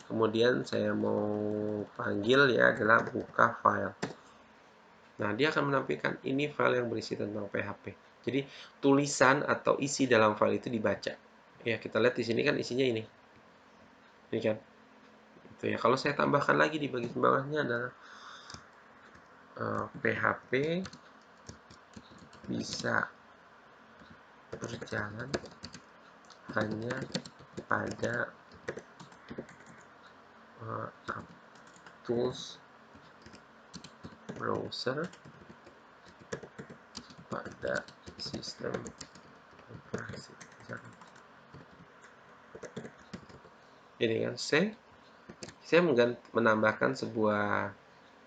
kemudian saya mau panggil ya adalah buka file. Nah, dia akan menampilkan ini file yang berisi tentang PHP. Jadi, tulisan atau isi dalam file itu dibaca. Ya, kita lihat di sini kan isinya ini. Ini kan. Itu ya. Kalau saya tambahkan lagi di bagian bawahnya adalah PHP bisa berjalan hanya pada tools browser pada sistem operasi. Jadi kan saya menambahkan sebuah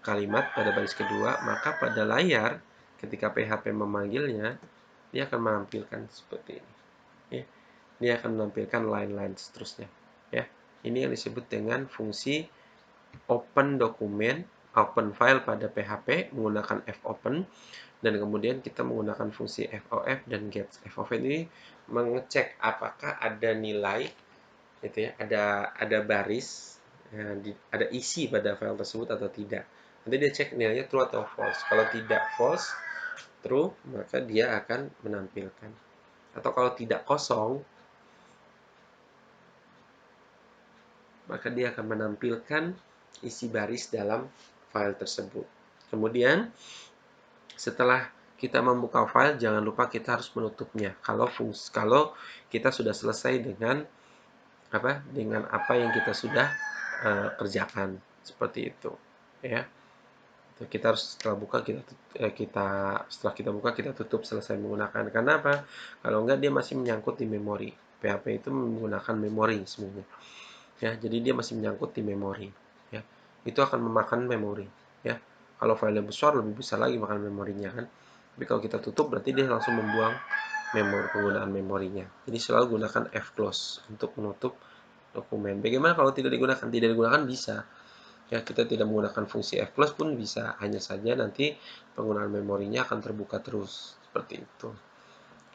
kalimat pada baris kedua, maka pada layar ketika PHP memanggilnya, dia akan menampilkan seperti ini. Ya. Dia akan menampilkan line-line seterusnya. Ya. Ini yang disebut dengan fungsi open dokumen, open file pada PHP menggunakan fopen, dan kemudian kita menggunakan fungsi FOF dan get. FOF ini mengecek apakah ada nilai, gitu ya, ada baris, ada isi pada file tersebut atau tidak. Nanti dia cek nilainya true atau false. Kalau tidak false, true, maka dia akan menampilkan. Atau kalau tidak kosong, maka dia akan menampilkan isi baris dalam file tersebut. Kemudian, setelah kita membuka file, jangan lupa kita harus menutupnya. Kalau kita sudah selesai dengan apa yang kita sudah kerjakan, seperti itu, ya. Kita harus setelah kita buka kita tutup selesai menggunakan. Karena apa? Kalau enggak dia masih menyangkut di memori. PHP itu menggunakan memori sebenarnya, ya. Jadi dia masih menyangkut di memori, ya. Itu akan memakan memori, ya. Kalau filenya besar, lebih besar lagi makan memorinya kan. Tapi kalau kita tutup berarti dia langsung membuang penggunaan memorinya. Jadi selalu gunakan fclose untuk menutup dokumen. Bagaimana kalau tidak digunakan? Tidak digunakan bisa. Ya, kita tidak menggunakan fungsi F+ pun bisa. Hanya saja nanti penggunaan memorinya akan terbuka terus. Seperti itu.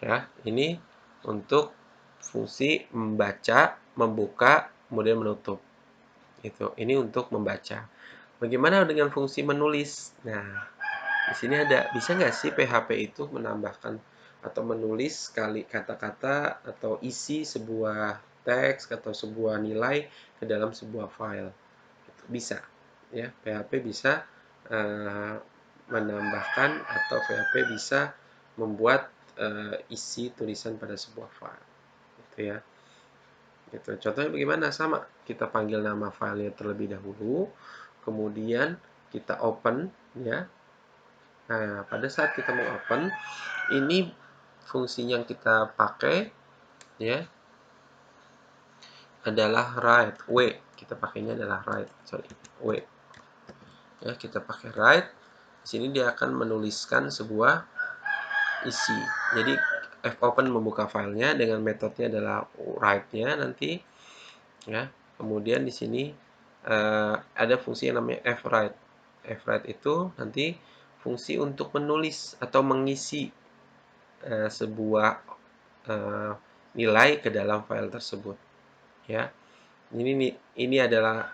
Ya, ini untuk fungsi membaca, membuka, kemudian menutup. Ini untuk membaca. Bagaimana dengan fungsi menulis? Nah, di sini ada, bisa nggak sih PHP itu menambahkan atau menulis kali kata-kata atau isi sebuah teks atau sebuah nilai ke dalam sebuah file? Bisa, ya. PHP bisa menambahkan atau PHP bisa membuat isi tulisan pada sebuah file, gitu ya. Gitu. Contohnya bagaimana? Sama, kita panggil nama filenya terlebih dahulu, kemudian kita open, ya. Nah, pada saat kita mau open, ini fungsi yang kita pakai, ya, adalah write. Kita pakainya adalah write, w. Ya, kita pakai write. Di sini dia akan menuliskan sebuah isi. Jadi fopen membuka filenya dengan metodenya adalah write-nya nanti, ya. Kemudian di sini ada fungsi yang namanya fwrite. Fwrite itu nanti fungsi untuk menulis atau mengisi sebuah nilai ke dalam file tersebut, ya. Ini adalah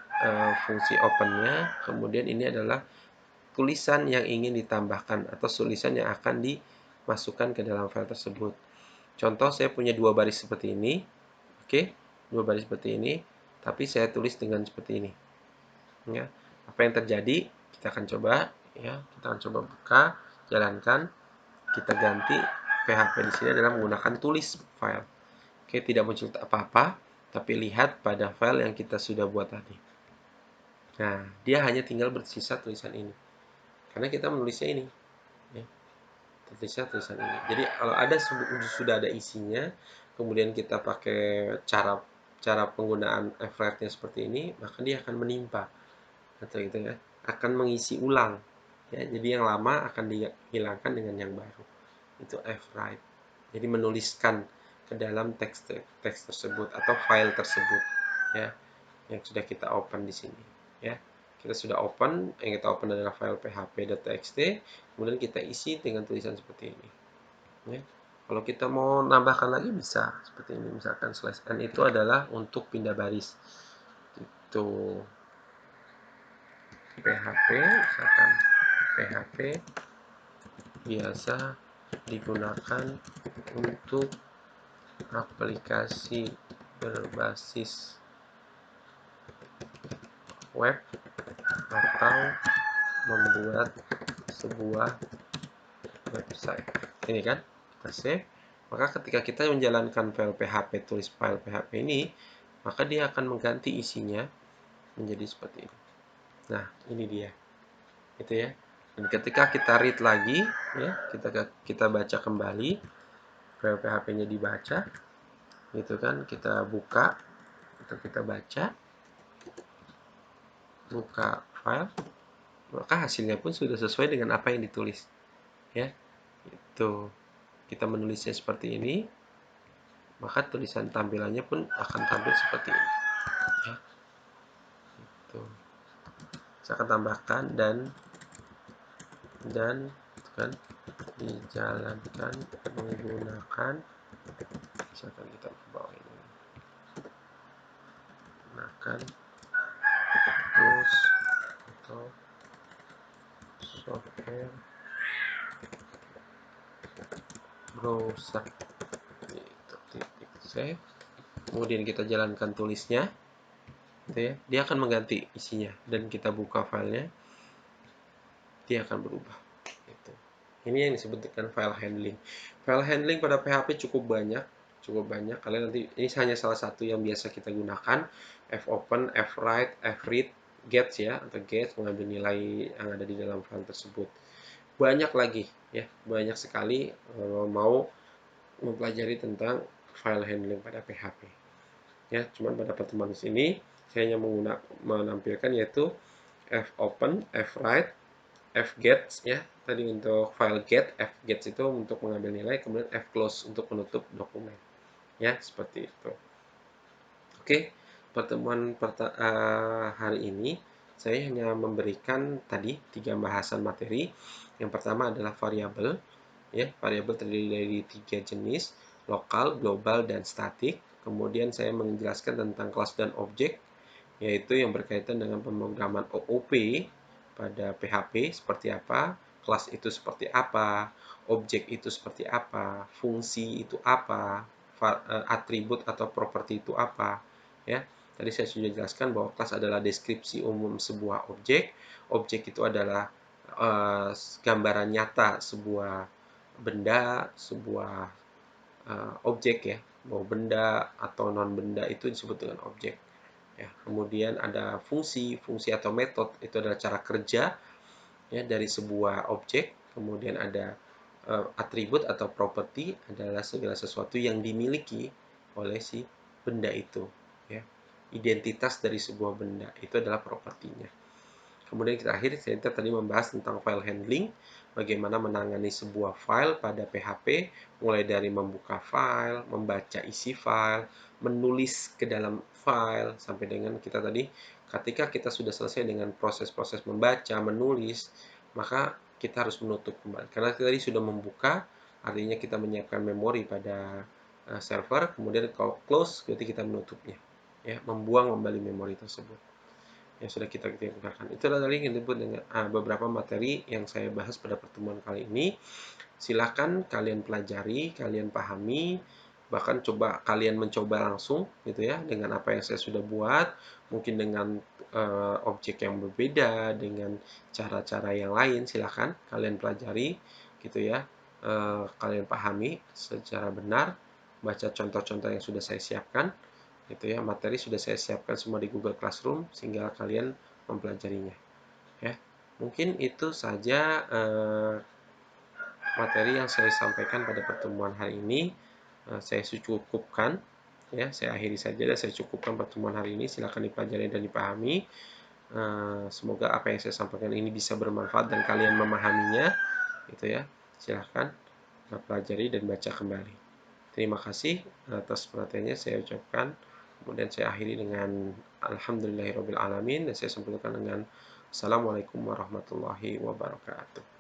fungsi opennya. Kemudian ini adalah tulisan yang ingin ditambahkan atau tulisan yang akan dimasukkan ke dalam file tersebut. Contoh, saya punya 2 baris seperti ini. Oke, 2 baris seperti ini, tapi saya tulis dengan seperti ini. Ya, apa yang terjadi? Kita akan coba, ya, kita akan coba buka, jalankan, kita ganti PHP di sini adalah menggunakan tulis file. Oke, tidak muncul apa-apa, tapi lihat pada file yang kita sudah buat tadi. Nah, dia hanya tinggal bersisa tulisan ini. Karena kita menulisnya ini, ya. Tulisan ini. Jadi kalau ada sudah ada isinya, kemudian kita pakai cara penggunaan fwrite-nya seperti ini, maka dia akan menimpa, atau gitu ya, akan mengisi ulang. Ya, jadi yang lama akan dihilangkan dengan yang baru. Itu fwrite. Jadi menuliskan ke dalam teks tersebut atau file tersebut, ya, yang sudah kita open di sini, ya. Kita sudah open, yang kita open adalah file php.txt, kemudian kita isi dengan tulisan seperti ini, ya. Kalau kita mau nambahkan lagi bisa seperti ini, misalkan /n itu adalah untuk pindah baris, itu php, misalkan php biasa digunakan untuk aplikasi berbasis web atau membuat sebuah website. Ini kan kita save, maka ketika kita menjalankan file PHP, tulis file PHP ini, maka dia akan mengganti isinya menjadi seperti ini. Nah, ini dia, itu ya. Dan ketika kita read lagi, ya, kita baca kembali, file PHP-nya dibaca, gitu kan, kita buka atau kita baca, buka file, maka hasilnya pun sudah sesuai dengan apa yang ditulis, ya. Itu kita menulisnya seperti ini, maka tulisan tampilannya pun akan tampil seperti ini, ya. Itu saya akan tambahkan dan kan dijalankan menggunakan, misalkan kita ke bawah ini, gunakan tools atau software browser, itu titik save, kemudian kita jalankan tulisnya, gitu ya. Dia akan mengganti isinya dan kita buka filenya, dia akan berubah, gitu. Ini yang disebut dengan file handling. File handling pada PHP cukup banyak. Kalian nanti, ini hanya salah satu yang biasa kita gunakan, fopen, fwrite, fread, get, ya, atau get mengambil nilai yang ada di dalam file tersebut. Banyak lagi, ya, banyak sekali mau mempelajari tentang file handling pada PHP. Ya, cuman pada pertemuan ini saya hanya menampilkan yaitu fopen, fwrite, fget, ya, tadi untuk file get, fget itu untuk mengambil nilai, kemudian fclose untuk menutup dokumen, ya, seperti itu. Oke, pertemuan hari ini saya hanya memberikan tadi 3 bahasan materi. Yang pertama adalah variabel, ya. Variabel terdiri dari 3 jenis, lokal, global, dan statik. Kemudian saya menjelaskan tentang kelas dan objek, yaitu yang berkaitan dengan pemrograman OOP pada PHP seperti apa, kelas itu seperti apa, objek itu seperti apa, fungsi itu apa, atribut atau properti itu apa, ya. Tadi saya sudah jelaskan bahwa kelas adalah deskripsi umum sebuah objek. Objek itu adalah gambaran nyata sebuah benda, sebuah objek, ya. Mau benda atau non benda itu disebut dengan objek. Ya, kemudian ada fungsi, fungsi atau metode itu adalah cara kerja, ya, dari sebuah objek. Kemudian ada atribut atau properti adalah segala sesuatu yang dimiliki oleh si benda itu, ya. Identitas dari sebuah benda itu adalah propertinya. Kemudian terakhir saya tadi membahas tentang file handling, bagaimana menangani sebuah file pada PHP, mulai dari membuka file, membaca isi file, menulis ke dalam file, sampai dengan kita tadi ketika kita sudah selesai dengan proses-proses membaca, menulis, maka kita harus menutup kembali. Karena kita tadi sudah membuka, artinya kita menyiapkan memori pada server, kemudian kalau close berarti kita menutupnya, ya, membuang kembali memori tersebut yang sudah kita gunakan. Itulah tadi yang disebut dengan beberapa materi yang saya bahas pada pertemuan kali ini. Silahkan kalian pelajari, kalian pahami, bahkan coba kalian mencoba langsung gitu ya dengan apa yang saya sudah buat, mungkin dengan objek yang berbeda, dengan cara-cara yang lain. Silahkan kalian pelajari gitu ya, kalian pahami secara benar, baca contoh-contoh yang sudah saya siapkan gitu ya. Materi sudah saya siapkan semua di Google Classroom sehingga kalian mempelajarinya, ya. Mungkin itu saja materi yang saya sampaikan pada pertemuan hari ini. Saya cukupkan, ya, saya akhiri saja dan saya cukupkan pertemuan hari ini. Silakan dipelajari dan dipahami. Semoga apa yang saya sampaikan ini bisa bermanfaat dan kalian memahaminya gitu ya. Silahkan pelajari dan baca kembali. Terima kasih atas perhatiannya saya ucapkan. Kemudian saya akhiri dengan alhamdulillahirabbil alamin dan saya sempurnakan dengan assalamualaikum warahmatullahi wabarakatuh.